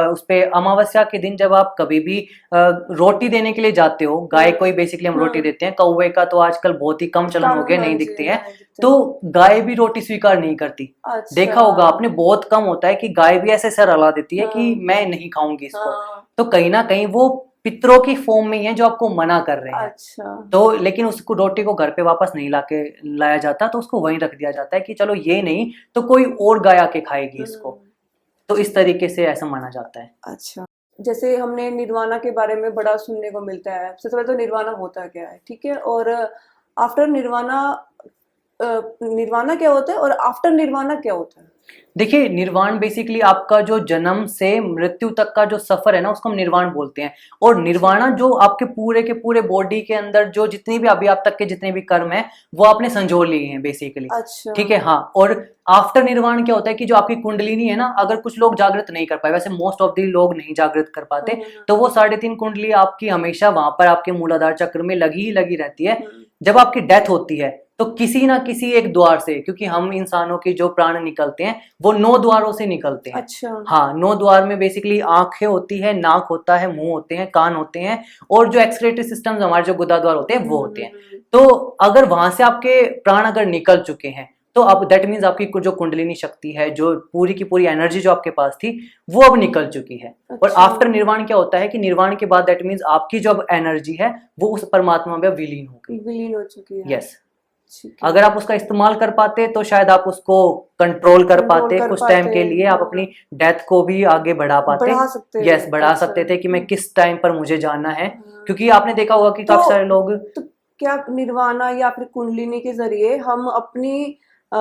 उस पे अमावस्या के दिन जब आप कभी भी रोटी देने के लिए जाते हो, गाय को ही बेसिकली हम रोटी देते हैं, कौवे का तो आजकल बहुत ही कम चलन हो गया, नहीं दिखते हैं, तो गाय भी रोटी स्वीकार नहीं करती। देखा होगा आपने, बहुत कम होता है कि गाय भी ऐसे सर हिला देती है कि मैं नहीं खाऊंगी इसको। तो कहीं ना कहीं वो पितरों की फॉर्म में है जो आपको मना कर रहे हैं। अच्छा, तो लेकिन उसको रोटी को घर पे वापस नहीं लाया जाता, तो उसको वहीं रख दिया जाता है कि चलो ये नहीं तो कोई और गाय आके खाएगी इसको, तो इस तरीके से ऐसा माना जाता है। अच्छा, जैसे हमने निर्वाणा के बारे में बड़ा सुनने को मिलता है। सबसे पहले तो निर्वाणा होता क्या है, ठीक है, और आफ्टर निर्वाणा निर्वाणा क्या होता है और आफ्टर निर्वाणा क्या होता है? देखिए, निर्वाण बेसिकली आपका जो जन्म से मृत्यु तक का जो सफर है ना, उसको हम निर्वाण बोलते हैं। और निर्वाणा जो आपके पूरे के पूरे बॉडी के अंदर जो जितनी भी अभी आप तक के जितने भी कर्म है वो आपने संजो लिए हैं बेसिकली। अच्छा। ठीक है, हाँ। और आफ्टर निर्वाण क्या होता है कि जो आपकी कुंडलिनी है ना, अगर कुछ लोग जागृत नहीं कर पाए, वैसे मोस्ट ऑफ दी लोग नहीं जागृत कर पाते, तो वो 3.5 कुंडली आपकी हमेशा वहां पर आपके मूलाधार चक्र में लगी ही लगी रहती है। जब आपकी डेथ होती है तो किसी ना किसी एक द्वार से, क्योंकि हम इंसानों की जो प्राण निकलते हैं वो 9 द्वारों से निकलते हैं। अच्छा। हाँ, 9 द्वार में बेसिकली आंखें होती है, नाक होता है, मुंह होते हैं, कान होते हैं, और जो एक्सक्रीटरी सिस्टम हमारे जो गुदा द्वार होते हैं वो होते हैं। तो अगर वहां से आपके प्राण अगर निकल चुके हैं तो अब दैट मीन्स आपकी जो कुंडलिनी शक्ति है, जो पूरी की पूरी एनर्जी जो आपके पास थी, वो अब निकल चुकी है। और अच्छा। आफ्टर निर्वाण क्या होता है कि निर्वाण के बाद दैट मीन्स आपकी जो अब एनर्जी है वो उस परमात्मा में विलीन हो गई। विलीन हो चुकी है। यस। ठीक है। अगर आप उसका इस्तेमाल कर पाते तो शायद आप उसको कंट्रोल कर पाते, कुछ टाइम के लिए आप हाँ। अपनी डेथ को भी आगे बढ़ा पाते। बढ़ा सकते यस, बढ़ा अच्छा। सकते थे कि मैं किस टाइम पर मुझे जाना है। हाँ। क्योंकि आपने देखा होगा कि काफी सारे लोग तो क्या निर्वाणा या फिर कुंडलिनी के जरिए हम अपनी अ,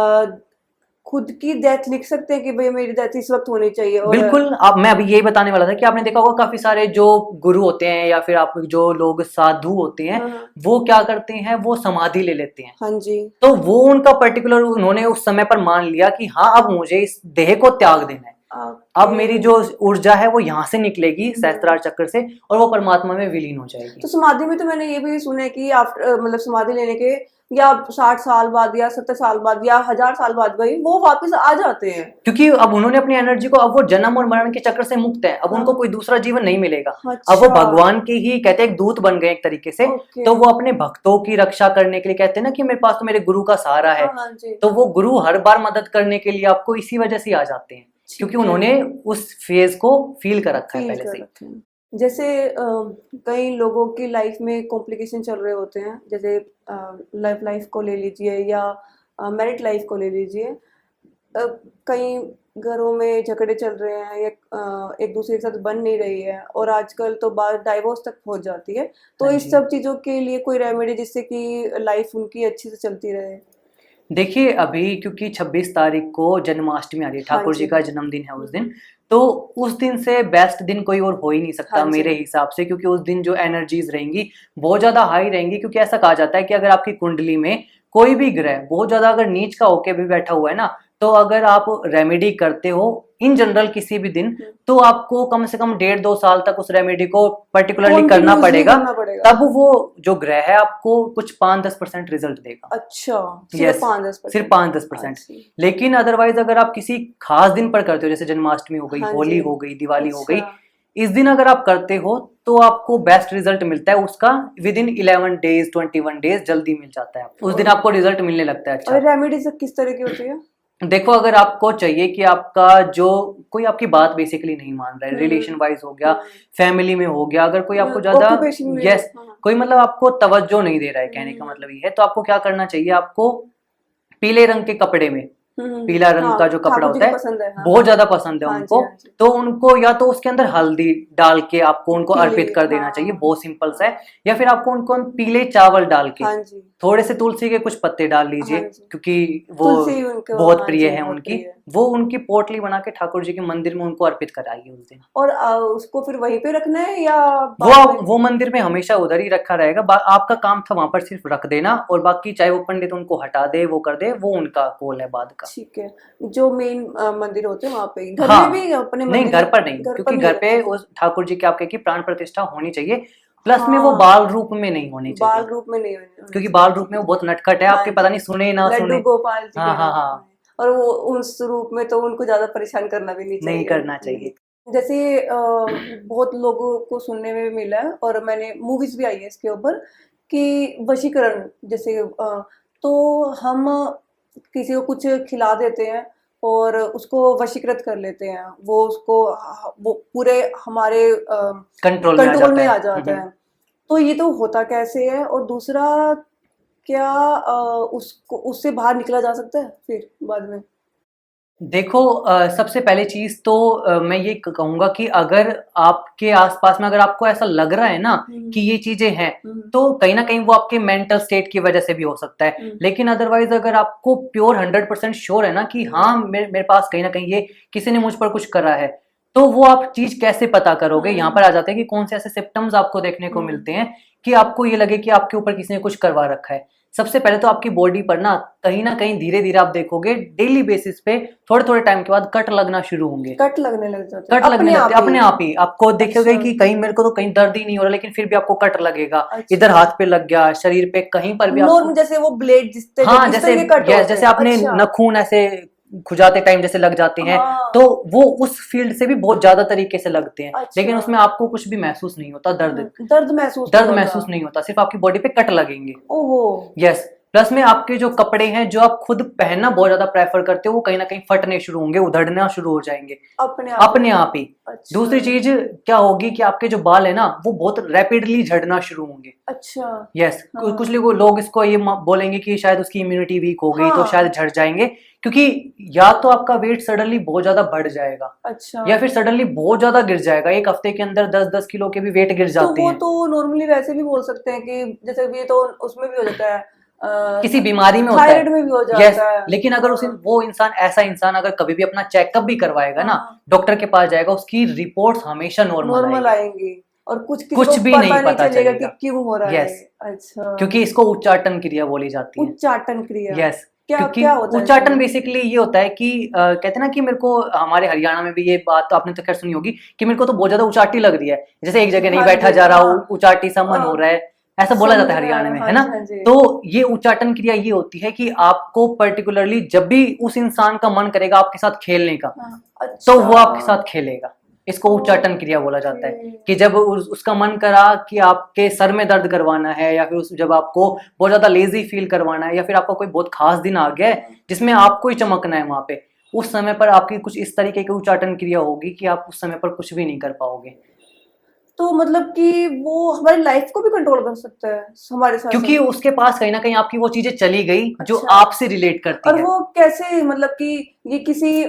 खुद की डेथ लिख सकते हैं कि भाई मेरी डेथ इस वक्त होनी चाहिए? और बिल्कुल। अब मैं अभी यही बताने वाला था कि आपने देखा होगा काफी सारे जो गुरु होते हैं या फिर आप जो लोग साधु होते हैं, हाँ। वो क्या करते हैं, वो समाधि ले लेते हैं। हाँ जी। तो वो उनका पर्टिकुलर उन्होंने उस समय पर मान लिया कि हाँ, अब मुझे इस देह को त्याग देना है। अब मेरी जो ऊर्जा है वो यहाँ से निकलेगी सहस्त्रार चक्र से और वो परमात्मा में विलीन हो जाएगी। तो समाधि में तो मैंने ये भी सुना है कि आफ्टर मतलब समाधि लेने के या 60 साल बाद या 70 साल बाद या 1000 साल बाद भाई वो वापस आ जाते हैं। क्योंकि अब उन्होंने अपनी एनर्जी को, अब वो जन्म और मरण के चक्र से मुक्त है, अब उनको कोई दूसरा जीवन नहीं मिलेगा। अच्छा। अब वो भगवान के ही कहते हैं एक दूत बन गए एक तरीके से। ओके। तो वो अपने भक्तों की रक्षा करने के लिए कहते हैं ना कि मेरे पास तो मेरे गुरु का सहारा है। हाँ जी। तो वो गुरु हर बार मदद करने के लिए आपको इसी वजह से आ जाते हैं, क्योंकि उन्होंने उस फेज को फील कर रखा है पहले से ही। जैसे कई लोगों की लाइफ में कॉम्प्लिकेशन चल रहे होते हैं, जैसे लव लाइफ को ले लीजिए या मैरिड लाइफ को ले लीजिए। कई घरों में झगड़े चल रहे हैं या एक दूसरे के साथ बन नहीं रही है और आजकल तो बात डाइवोर्स तक पहुंच जाती है। तो हाँ इस जी। सब चीज़ों के लिए कोई रेमेडी जिससे कि लाइफ उनकी अच्छी से चलती रहे? देखिए, अभी क्योंकि 26 तारीख को जन्माष्टमी आ रही है, हाँ ठाकुर जी जी। का जन्मदिन है उस दिन, तो उस दिन से बेस्ट दिन कोई और हो ही नहीं सकता हाँ जी। मेरे हिसाब से, क्योंकि उस दिन जो एनर्जीज रहेंगी बहुत ज्यादा हाई रहेंगी। क्योंकि ऐसा कहा जाता है कि अगर आपकी कुंडली में कोई भी ग्रह बहुत ज्यादा अगर नीच का होके भी बैठा हुआ है ना, तो अगर आप रेमेडी करते हो इन जनरल किसी भी दिन, तो आपको कम से कम 1.5-2 साल तक उस रेमेडी को पर्टिकुलरली करना पड़ेगा। तब वो जो ग्रह है आपको कुछ 5-10% रिजल्ट देगा। अच्छा, यस, सिर्फ 5-10%। लेकिन अदरवाइज अगर आप किसी खास दिन पर करते हो, जैसे जन्माष्टमी हो गई, हाँ होली जी। हो गई, दिवाली हो गई, अच्छा। इस दिन अगर आप करते हो तो आपको बेस्ट रिजल्ट मिलता है उसका। विद इन 11 डेज 21 डेज जल्दी मिल जाता है, उस दिन आपको रिजल्ट मिलने लगता है। अच्छा, और रेमेडी सब किस तरह की होती है? देखो, अगर आपको चाहिए कि आपका जो कोई आपकी बात बेसिकली नहीं मान रहा है, रिलेशन वाइज हो गया, फैमिली में हो गया, अगर कोई आपको ज्यादा यस कोई मतलब आपको तवज्जो नहीं दे रहा है, कहने का मतलब ये है, तो आपको क्या करना चाहिए, आपको पीले रंग के कपड़े में, पीला रंग का जो कपड़ा होता है बहुत ज्यादा पसंद है उनको, तो उनको या तो उसके अंदर हल्दी डाल के आपको उनको अर्पित कर देना चाहिए, बहुत सिंपल सा है। या फिर आपको उनको पीले चावल डाल के थोड़े से तुलसी के कुछ पत्ते डाल लीजिए, क्योंकि वो बहुत प्रिय है उनकी, वो उनकी पोटली बना के ठाकुर जी के मंदिर में उनको अर्पित कराइए उस दिन। और उसको फिर वहीं पे रखना है या वो मंदिर में हमेशा उधर ही रखा रहेगा। आपका काम था वहां पर सिर्फ रख देना, और बाकी चाहे वो पंडित उनको हटा दे, वो कर दे, वो उनका कॉल है बाद का। ठीक है, जो मेन मंदिर होते हैं वहां पे, घर हाँ, में भी अपने नहीं घर पर नहीं, क्योंकि घर पे उस ठाकुर जी के आपके की प्राण प्रतिष्ठा होनी चाहिए। प्लस में वो बाल रूप में नहीं होनी चाहिए, बाल रूप में नहीं होनी, क्योंकि बाल रूप में वो बहुत नटखट है, आपके पता नहीं सुने ना सुने, लड्डू गोपाल जी। हाँ हाँ हाँ, और वो उस रूप में तो उनको ज्यादा परेशान करना भी नहीं करना चाहिए। जैसे बहुत लोगों को सुनने में मिला है और मैंने मूवीज भी आई है इसके ऊपर कि वशीकरण, जैसे तो हम किसी को कुछ खिला देते हैं और उसको वशीकृत कर लेते हैं, वो उसको वो पूरे हमारे कंट्रोल में आ जाता है। तो ये तो होता कैसे है, और दूसरा क्या उसको उससे बाहर निकला जा सकता है फिर बाद में? देखो सबसे पहले चीज तो मैं ये कहूंगा कि अगर आपके आसपास में अगर आपको ऐसा लग रहा है ना कि ये चीजें हैं, तो कहीं ना कहीं वो आपके मेंटल स्टेट की वजह से भी हो सकता है। लेकिन अदरवाइज अगर आपको प्योर 100% श्योर है ना कि हाँ मेरे पास कहीं ना कहीं ये किसी ने मुझ पर कुछ करा है, तो वो आप चीज कैसे पता करोगे? यहाँ पर आ जाते हैं कि कौन से ऐसे सिम्टम्स आपको देखने को मिलते हैं कि आपको ये लगे कि आपके ऊपर किसी ने कुछ करवा रखा है। सबसे पहले तो आपकी बॉडी पर ना कहीं धीरे धीरे आप देखोगे डेली बेसिस पे थोड़े थोड़े टाइम के बाद कट लगना शुरू होंगे। कट लगने लग जाते हैं कट लगने लगते हैं अपने आप ही। आपको देखोगे अच्छा। कि कहीं मेरे को तो कहीं दर्द ही नहीं हो रहा, लेकिन फिर भी आपको कट लगेगा। अच्छा। इधर हाथ पे लग गया, शरीर पे कहीं पर भी आपको, नॉर्मल जैसे वो ब्लेड जिससे हाँ इस जैसे तरह के कट होते जैसे हैं। आपने अच्छा। नखून ऐसे खुजाते टाइम जैसे लग जाते हैं, हाँ। तो वो उस फील्ड से भी बहुत ज्यादा तरीके से लगते हैं। लेकिन अच्छा। उसमें आपको कुछ भी महसूस नहीं होता, दर्द महसूस नहीं होता, सिर्फ आपकी बॉडी पे कट लगेंगे। ओहो। यस। प्लस में आपके जो कपड़े हैं जो आप खुद पहनना बहुत ज्यादा प्रेफर करते हो, वो कहीं ना कहीं फटने शुरू होंगे, उधड़ना शुरू हो जाएंगे अपने आप ही। अच्छा। दूसरी चीज क्या होगी कि आपके जो बाल है ना वो बहुत रैपिडली झड़ना शुरू होंगे। अच्छा। यस। हाँ। कुछ लोग इसको ये बोलेंगे कि शायद उसकी इम्यूनिटी वीक हो गई तो हाँ। शायद झड़ जाएंगे, क्योंकि या तो आपका वेट सडनली बहुत ज्यादा बढ़ जाएगा, अच्छा। या फिर सडनली बहुत ज्यादा गिर जाएगा। एक हफ्ते के अंदर 10-10 किलो के भी वेट गिर तो जाते वो हैं। तो नॉर्मली वैसे भी बोल सकते हैं कि जैसे भी तो उसमें भी हो जाता है, किसी बीमारी में होता थायराइड है। में भी हो यस। जाता है। लेकिन अगर वो इंसान ऐसा इंसान अगर कभी भी अपना चेकअप भी करवाएगा ना, हाँ। डॉक्टर के पास जाएगा, उसकी रिपोर्ट्स हमेशा नॉर्मल नॉर्मल आएगी। आएंगी और कुछ किसी कुछ को भी नहीं पता पता चलेगा कि चलेगा। क्यों हो रहा है। यस। अच्छा। क्योंकि इसको उच्चाटन क्रिया बोली जाती है। उच्चाटन क्रिया। यस। क्या क्योंकि क्या होता है उच्चाटन इसमें? बेसिकली ये होता है कि कहते हैं ना कि मेरे को, हमारे हरियाणा में भी ये बात तो आपने तो खैर सुनी होगी कि मेरे को तो बहुत ज्यादा उचाटी लग रही है, जैसे एक जगह नहीं हाँ बैठा जी। जा रहा हाँ। हूँ, उचाटी सा मन हो रहा है, ऐसा बोला जाता समझ है में हरियाणा आया। में, हाँ है ना। जी, हाँ जी। तो ये उच्चाटन क्रिया ये होती है कि आपको पर्टिकुलरली जब भी उस इंसान का मन करेगा आपके साथ खेलने का, हाँ। तो वो अच्छा। आपके साथ खेलेगा। इसको उच्चाटन क्रिया बोला जाता है। ओके। कि जब उसका मन करा कि आपके सर में दर्द करवाना है, या फिर जब आपको बहुत ज्यादा लेजी फील करवाना है, या फिर आपका कोई बहुत खास दिन आ गया है जिसमें आपको ही चमकना है वहां पे, उस समय पर आपकी कुछ इस तरीके की उच्चाटन क्रिया होगी कि आप उस समय पर कुछ भी नहीं कर पाओगे। तो मतलब कि वो हमारी लाइफ को भी कंट्रोल कर सकता है हमारे साथ क्योंकि साथ? उसके पास कहीं ना कहीं आपकी वो चीजें चली गई जो अच्छा। आपसे रिलेट करती और है। वो कैसे, मतलब कि ये किसी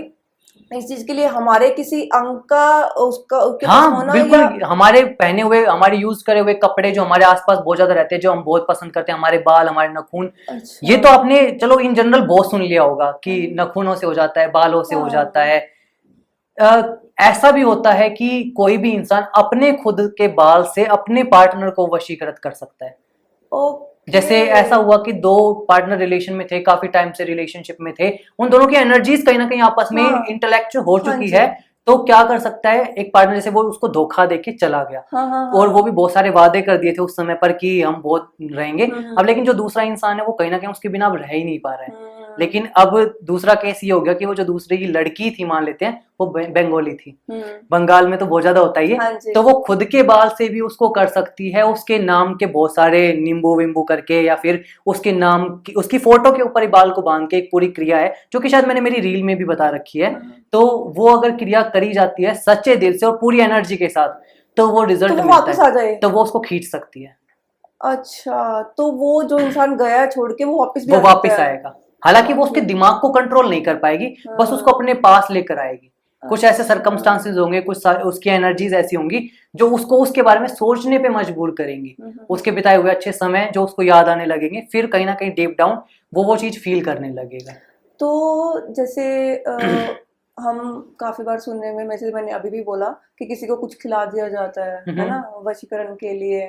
इस चीज के लिए हमारे किसी अंग का उसका उसके पास हाँ होना बिल्कुल। या? हमारे पहने हुए, हमारे यूज करे हुए कपड़े जो हमारे आसपास बहुत ज्यादा रहते हैं, जो हम बहुत पसंद करते हैं, हमारे बाल, हमारे नाखून, अच्छा। ये तो आपने चलो इन जनरल बहुत सुन लिया होगा कि नाखूनों से हो जाता है, बालों से हो जाता हाँ। है। ऐसा भी होता है कि कोई भी इंसान अपने खुद के बाल से अपने पार्टनर को वशीकृत कर सकता है। ओके। जैसे ऐसा हुआ कि दो पार्टनर रिलेशन में थे, काफी टाइम से रिलेशनशिप में थे, उन दोनों की एनर्जीज कहीं ना कहीं आपस में हाँ। इंटेलेक्ट हो हाँ चुकी जी। है। तो क्या कर सकता है एक पार्टनर, जैसे वो उसको धोखा देके चला गया, हाँ हाँ और हाँ। वो भी बहुत सारे वादे कर दिए थे उस समय पर कि हम बहुत रहेंगे। हम्म। अब लेकिन जो दूसरा इंसान है वो कहीं ना कहीं उसके बिना अब रह ही नहीं पा रहा है। हम्म। लेकिन अब दूसरा केस ये हो गया कि वो जो दूसरी की लड़की थी, मान लेते हैं वो बंगाली थी, हम्म। बंगाल में तो बहुत ज्यादा होता ही है, हाँ जी। तो वो खुद के बाल से भी उसको कर सकती है, उसके नाम के बहुत सारे नींबू विम्बू करके, या फिर उसके नाम की, उसकी फोटो के ऊपर ही बाल को बांध के, एक पूरी क्रिया है जो कि शायद मैंने मेरी रील में भी बता रखी है। तो वो अगर क्रिया करी जाती है सच्चे दिल से और पूरी एनर्जी के साथ, तो वो तो रिजल्ट वो मिलता वापस आ है, जाए? तो वो उसको खींच सकती है, अच्छा, तो वो जो इंसान गया छोड़ के वो वापस भी वो आ सकता वापस है? आएगा। हालांकि वो उसके दिमाग को कंट्रोल नहीं कर पाएगी, बस उसको अपने पास लेकर आएगी। कुछ ऐसे अच्छा। सरकमस्टांसेस होंगे, कुछ उसकी एनर्जीज ऐसी होंगी जो उसको उसके बारे में सोचने पे मजबूर करेंगी। उसके बिताए हुए अच्छे समय जो उसको याद आने लगेंगे, फिर कहीं ना कहीं डीप डाउन वो चीज फील करने लगेगा। तो जैसे हम काफी बार सुनने में, मैंने अभी भी बोला कि किसी को कुछ खिला दिया जाता है ना, वशीकरण के लिए।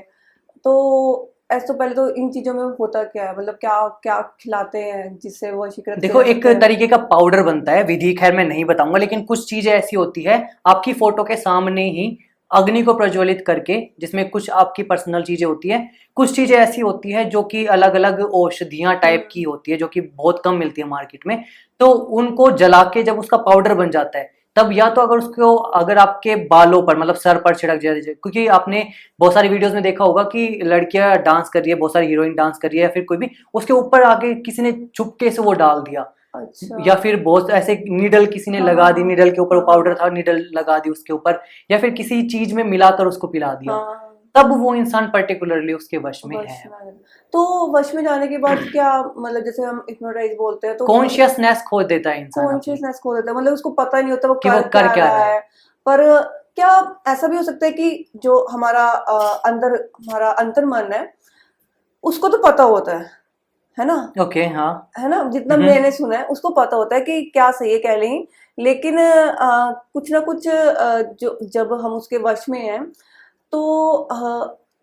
तो ऐसे तो पहले तो इन चीजों में होता क्या है, मतलब क्या क्या खिलाते हैं जिससे वो वशीकृत देखो किया एक जाता है? तरीके का पाउडर बनता है, विधि खैर मैं नहीं बताऊंगा, लेकिन कुछ चीजें ऐसी होती है आपकी फोटो के सामने ही अग्नि को प्रज्वलित करके, जिसमें कुछ आपकी पर्सनल चीजें होती है, कुछ चीजें ऐसी होती है जो कि अलग अलग औषधियां टाइप की होती है जो कि बहुत कम मिलती है मार्केट में। तो उनको जला के जब उसका पाउडर बन जाता है, तब या तो अगर आपके बालों पर, मतलब सर पर छिड़क जाए, क्योंकि आपने बहुत सारी वीडियोस में देखा होगा कि लड़कियां डांस कर रही है, बहुत सारी हीरोइन डांस कर रही है, या फिर कोई भी, उसके ऊपर आके किसी ने चुपके से वो डाल दिया, अच्छा। या फिर बहुत ऐसे नीडल किसी ने हाँ लगा दी, हाँ नीडल के ऊपर हाँ पाउडर था, नीडल लगा दी उसके ऊपर, या फिर किसी चीज में मिलाकर उसको पिला दिया। हाँ। तब वो इंसान पर्टिकुलरली उसके वश में वश है। में आ जाना। तो वश में जाने के बाद क्या, मतलब जैसे हम हिप्नोटाइज बोलते हैं तो कॉन्शियसनेस खो देता है इंसान अपनी, कॉन्शियसनेस खो देता है, मतलब उसको पता नहीं होता वो कि वो कर कर क्या क्या रहा रहा है। है। पर क्या ऐसा भी हो सकता है कि जो हमारा अंदर हमारा अंतर्मन है उसको तो पता होता है ना? ओके, हाँ। है ना, जितना हम्म। मैंने सुना है उसको पता होता है कि क्या सही है क्या नहीं। लेकिन कुछ ना कुछ जो जब हम उसके वश में हैं तो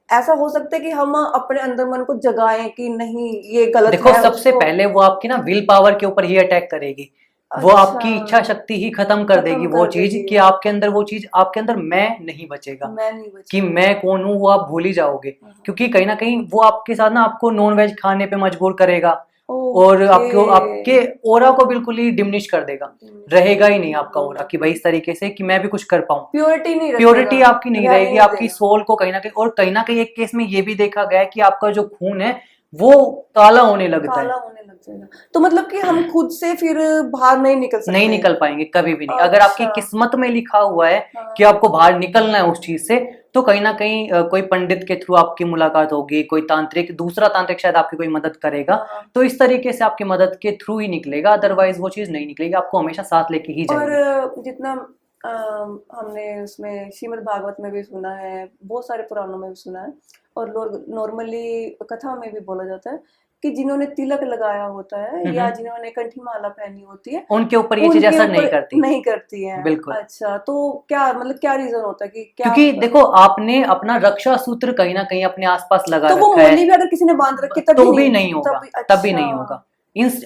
ऐसा हो सकता है कि हम अपने अंदर मन को जगाएं कि नहीं ये गलत देखो, है सबसे उसको। पहले वो आपकी ना विल पावर के ऊपर ही अटैक करेगी। वो अच्छा, आपकी इच्छा शक्ति ही खत्म कर देगी, खत्म वो कर चीज देगी, कि आपके अंदर, वो चीज आपके अंदर मैं नहीं बचेगा, मैं नहीं कि बचेगा। मैं कौन हूँ वो आप भूल ही जाओगे। हाँ, हाँ। क्योंकि कहीं ना कहीं वो आपके साथ ना आपको नॉन वेज खाने पे मजबूर करेगा, और ओके। आपको आपके ओरा को बिल्कुल ही डिमिनिश कर देगा। रहेगा ही नहीं आपका ओरा कि भाई इस तरीके से कि मैं भी कुछ कर पाऊं। प्योरिटी नहीं रखेगा, प्योरिटी आपकी नहीं रहने रहेगी, नहीं आपकी देगा। सोल को कहीं ना कहीं, और कहीं ना कहीं एक केस में ये भी देखा गया है कि आपका जो खून है वो काला होने लगता काला है। होने लग जाएगा। तो मतलब कि हम खुद से फिर बाहर नहीं निकल सकते। नहीं निकल पाएंगे कभी भी नहीं। अगर आपकी अच्छा। किस्मत में लिखा हुआ है कि हाँ। आपको बाहर निकलना है उस चीज से, तो कहीं ना कहीं कोई पंडित के थ्रू आपकी मुलाकात होगी, कोई तांत्रिक, दूसरा तांत्रिक शायद आपकी कोई मदद करेगा, हाँ। तो इस तरीके से आपकी मदद के थ्रू ही निकलेगा, अदरवाइज वो चीज नहीं निकलेगी, आपको हमेशा साथ लेके ही और जाएगी। जितना हमने उसमें श्रीमद् भागवत में भी सुना है, बहुत सारे पुराणों में भी सुना है, और लोग नॉर्मली कथा में भी बोला जाता है कि जिन्होंने तिलक लगाया होता है या जिन्होंने कंठी माला पहनी होती है उनके ऊपर ये चीज उनके असर नहीं ऊपर करती। नहीं करती है। बिल्कुल। अच्छा, तो क्या मतलब क्या रीजन होता है कि क्या? क्योंकि देखो, आपने अपना रक्षा सूत्र कहीं ना कहीं अपने आसपास लगा तो वो रखा है, मोली भी अगर किसी ने बांध रखी तब तो भी भी नहीं? नहीं होगा, तब भी? तब भी अच्छा, नहीं होगा।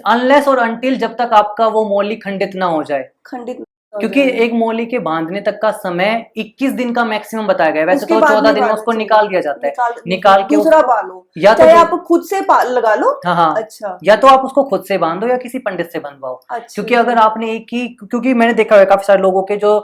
अनलेस और अनटिल जब तक आपका वो मौली खंडित ना हो जाए। खंडित हो क्योंकि जाए। एक मौली के बांधने तक का समय 21 दिन का मैक्सिमम बताया गया है, वैसे उसके तो बाद 14 नहीं दिन में बांधना उसको चाहिए। निकाल दिया जाता है। निकाल, निकाल के दूसरा उसको, पालो, या तो चाहे आप खुद से लगा लो। हाँ हाँ, अच्छा। या तो आप उसको खुद से बांधो या किसी पंडित से बंधवाओ। अच्छा। क्योंकि अगर आपने एक ही, क्योंकि मैंने देखा है काफी सारे लोगों के जो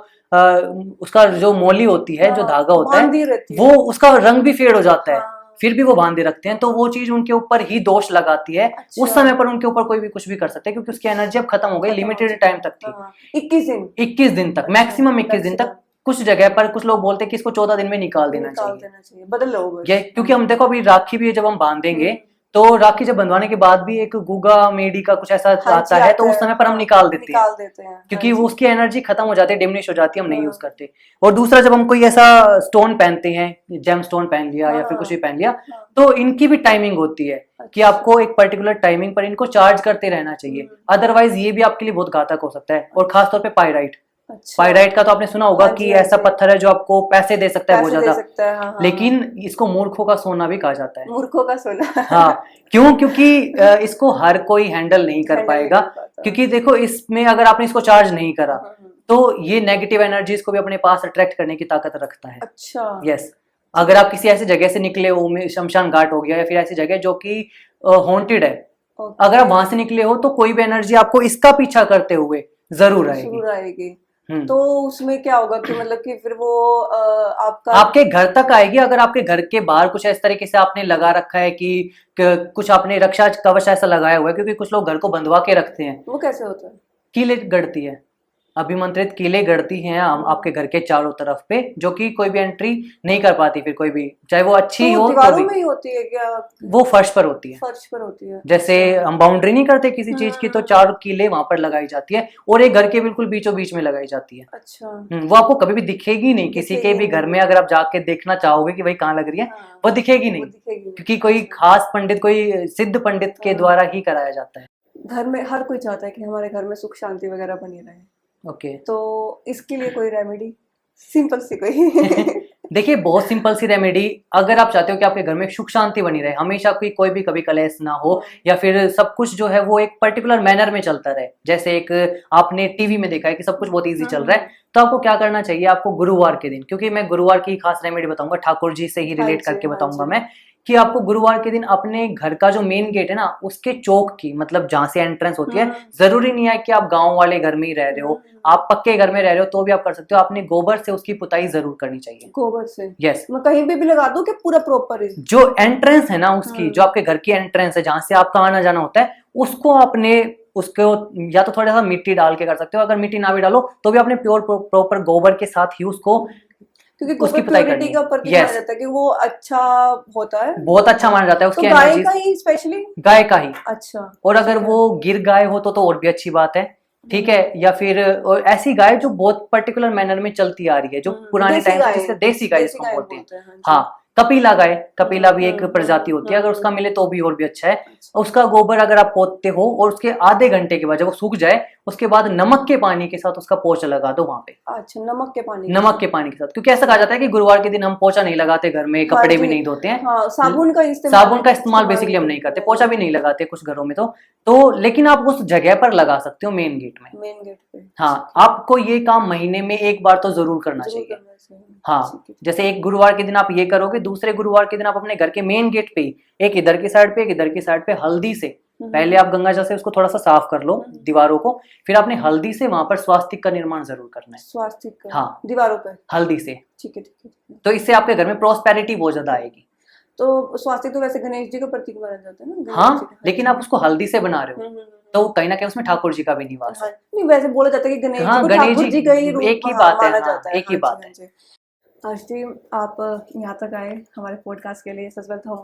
उसका जो मौली होती है, जो हाँ, धागा होता है, बांधी रहती वो है। उसका रंग भी फेड हो जाता है, हाँ। फिर भी वो बांधे रखते हैं, तो वो चीज उनके ऊपर ही दोष लगाती है। उस अच्छा। समय पर उनके ऊपर कोई भी कुछ भी कर सकता है, क्योंकि उसकी एनर्जी अब खत्म हो गई, खत्म हो लिमिटेड चुका टाइम है। तक थी। हाँ, 21 दिन। 21 दिन तक, अच्छा, मैक्सिमम 21 दिन तक। मैक्सिमम कुछ जगह पर कुछ लोग बोलते हैं कि इसको 14 दिन में निकाल देना निकाल चाहिए। देना चाहिए, बदल लो बस। ये क्योंकि हम देखो अभी राखी भी जब हम बांधेंगे, हम्म। तो राखी जब बंधवाने के बाद भी एक गुगा मेडी का कुछ ऐसा हाँ जी, आता है, तो आता उस है। समय पर हम हाँ, निकाल देते हैं, निकाल देते हैं। हाँ क्योंकि वो जी। उसकी एनर्जी खत्म हो जाती है, डिमिनिश हो जाती है, हम नहीं यूज हाँ। करते। और दूसरा, जब हम कोई ऐसा स्टोन पहनते हैं, जेम स्टोन पहन लिया या फिर कुछ भी पहन लिया, हाँ। तो इनकी भी टाइमिंग होती है कि अच्छा। आपको एक पर्टिकुलर टाइमिंग पर इनको चार्ज करते रहना चाहिए, अदरवाइज ये भी आपके लिए बहुत घातक हो सकता है। और खासतौर पे पायराइट, अच्छा। पायराइट का तो आपने सुना होगा हाँ कि जी, हाँ ऐसा जी। पत्थर है जो आपको पैसे दे सकता है बहुत पैसे दे ज्यादा, सकता है। हाँ, हाँ, हाँ। लेकिन इसको मूर्खों का सोना भी कहा जाता है। मूर्खों का सोना। हाँ, क्यों? क्योंकि इसको हर कोई हैंडल नहीं कर हैंडल नहीं पाएगा। कर पाता। क्योंकि देखो, इसमें अगर आपने इसको चार्ज नहीं करा, तो ये नेगेटिव एनर्जीज को भी अपने पास अट्रैक्ट करने की ताकत रखता है। अच्छा। यस। अगर आप किसी ऐसी जगह से निकले हो, शमशान घाट हो गया या फिर ऐसी जगह जो कि हॉन्टेड है, अगर आप वहां से निकले हो, तो कोई भी एनर्जी आपको इसका पीछा करते हुए जरूर आएगी। जरूर आएगी। तो उसमें क्या होगा कि मतलब कि फिर वो आपका आपके घर तक आएगी। अगर आपके घर के बाहर कुछ इस तरीके से आपने लगा रखा है कि कुछ आपने रक्षा कवच ऐसा लगाया हुआ है, क्योंकि कुछ लोग घर को बंधवा के रखते हैं। वो कैसे होता है? कीले गढ़ती है, अभिमंत्रित कीले गढ़ती हैं आपके घर के चारों तरफ पे, जो कि कोई भी एंट्री नहीं कर पाती, फिर कोई भी, चाहे वो अच्छी तो हो तो दीवारों भी। में ही होती है क्या? वो फर्श पर होती है। फर्श पर होती है। जैसे हम बाउंड्री नहीं करते किसी चीज की, तो 4 कीले वहां पर लगाई जाती है, और एक घर के बिल्कुल बीचों बीच में लगाई जाती है। अच्छा। वो आपको कभी भी दिखेगी नहीं किसी के भी घर में। अगर आप जाके देखना चाहोगे कि भाई कहाँ लग रही है, हाँ, वो दिखेगी नहीं, वो दिखेगी नहीं। क्योंकि कोई खास पंडित, कोई सिद्ध पंडित के द्वारा ही कराया जाता है। घर में हर कोई चाहता है कि हमारे घर में सुख शांति वगैरह बनी रहे, ओके। तो इसके लिए कोई रेमेडी सिंपल सी कोई? देखिए, बहुत सिंपल सी रेमेडी। अगर आप चाहते हो कि आपके घर में सुख शांति बनी रहे, हमेशा कोई भी कभी कलेश ना हो, या फिर सब कुछ जो है वो एक पर्टिकुलर मैनर में चलता रहे, जैसे एक आपने टीवी में देखा है कि सब कुछ बहुत इजी चल रहा है, तो आपको क्या करना चाहिए? आपको गुरुवार के दिन, क्योंकि मैं गुरुवार की खास रेमेडी बताऊंगा, ठाकुर जी से ही रिलेट करके बताऊंगा मैं, कि आपको गुरुवार के दिन अपने घर का जो मेन गेट है ना, उसके चौक की, मतलब जहां से एंट्रेंस होती है, जरूरी नहीं है कि आप गांव वाले घर में ही रह रहे हो, आप पक्के घर में रह रहे हो तो भी आप कर सकते हो। आपने गोबर से उसकी पुताई जरूर करनी चाहिए। गोबर से? यस। मैं कहीं पे भी लगा दूं कि पूरा प्रॉपर जो एंट्रेंस है ना उसकी, जो आपके घर की एंट्रेंस है जहां से आपका आना जाना होता है, उसको आपने उसको या तो थोड़ा सा मिट्टी डाल के कर सकते हो, अगर मिट्टी ना भी डालो तो भी आपने प्योर प्रॉपर गोबर के साथ ही उसको क्योंकि उसकी गोबर पुताई प्योरिटी करनी का है। ऊपर माना यस, जाता है कि वो अच्छा होता है, बहुत अच्छा माना जाता है, तो उसकी गाय एनर्जी का ही स्पेशली। गाय का ही। अच्छा, और अगर ठीक है। वो गिर गाय हो तो और भी अच्छी बात है, ठीक है। या फिर और ऐसी गाय जो बहुत पर्टिकुलर मैनर में चलती आ रही है, जो पुराने देसी टाइम से, गाय, जिससे देसी गाय देसी जिसको हम गाय बोलते हैं। बोलते हैं, हाँ जी। हाँ, कपिला गाय, कपिला भी एक प्रजाति होती है, अगर उसका मिले तो भी और भी अच्छा है। अच्छा, उसका गोबर अगर आप पोतते हो और उसके आधे घंटे के बाद जब वो सूख जाए, उसके बाद नमक के पानी के साथ उसका पोछा लगा दो वहां पे, अच्छा, नमक के पानी के नमक साथ। के पानी के साथ। क्योंकि ऐसा कहा जाता है कि गुरुवार के दिन हम पोछा नहीं लगाते घर में, हाँ कपड़े भी जी, नहीं धोते हैं, हाँ, साबुन का साबुन का इस्तेमाल बेसिकली हम नहीं करते, पोछा भी नहीं लगाते कुछ घरों में तो लेकिन आप उस जगह पर लगा सकते हो, मेन गेट में। मेन गेट पे। हाँ, आपको ये काम महीने में एक बार तो जरूर करना जरूर चाहिए। करना चाहिए। हाँ, ठीक है। जैसे एक गुरुवार के दिन आप ये करोगे, दूसरे गुरुवार के दिन आप अपने घर के मेन गेट पे ही, एक इधर की साइड पे, एक इधर की साइड पे, हल्दी से पहले आप गंगा जल से उसको थोड़ा सा साफ कर लो दीवारों को, फिर आपने हल्दी से वहां पर स्वास्तिक का निर्माण जरूर करना है। स्वास्तिक का हाँ, दीवारों पे। हल्दी से। ठीक है, ठीक है, ठीक है। तो इससे आपके घर में प्रॉस्पेरिटी बहुत ज्यादा आएगी। तो स्वास्तिक तो वैसे गणेश जी का प्रतीक माना जाता है ना, गणेश जी हाँ, का। लेकिन आप उसको हल्दी से बना रहे हो, तो कहीं ना कहीं उसमें ठाकुर जी का भी निवास हाँ, है। नहीं वैसे बोला जाता है कि गणेश जी हाँ, को गणेश ठाकुर जी का ही जी रूप एक ही बात है, माना हाँ, जाता है। एक ही बात है। हर्ष जी, आप यहाँ तक आए हमारे पॉडकास्ट के लिए, सच बात हम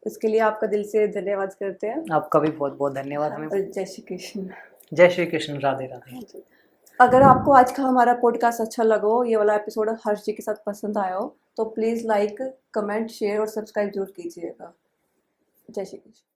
उसके लिए आपका दिल से धन्यवाद करते हैं। आपका भी बहुत बहुत धन्यवाद हमें। और जय श्री कृष्ण। जय श्री कृष्ण, राधे राधे। अगर आपको आज का हमारा पॉडकास्ट अच्छा लगा हो, ये वाला एपिसोड हर्ष जी के साथ पसंद आया हो, तो प्लीज़ लाइक, कमेंट, शेयर और सब्सक्राइब जरूर कीजिएगा। जय श्री कृष्ण।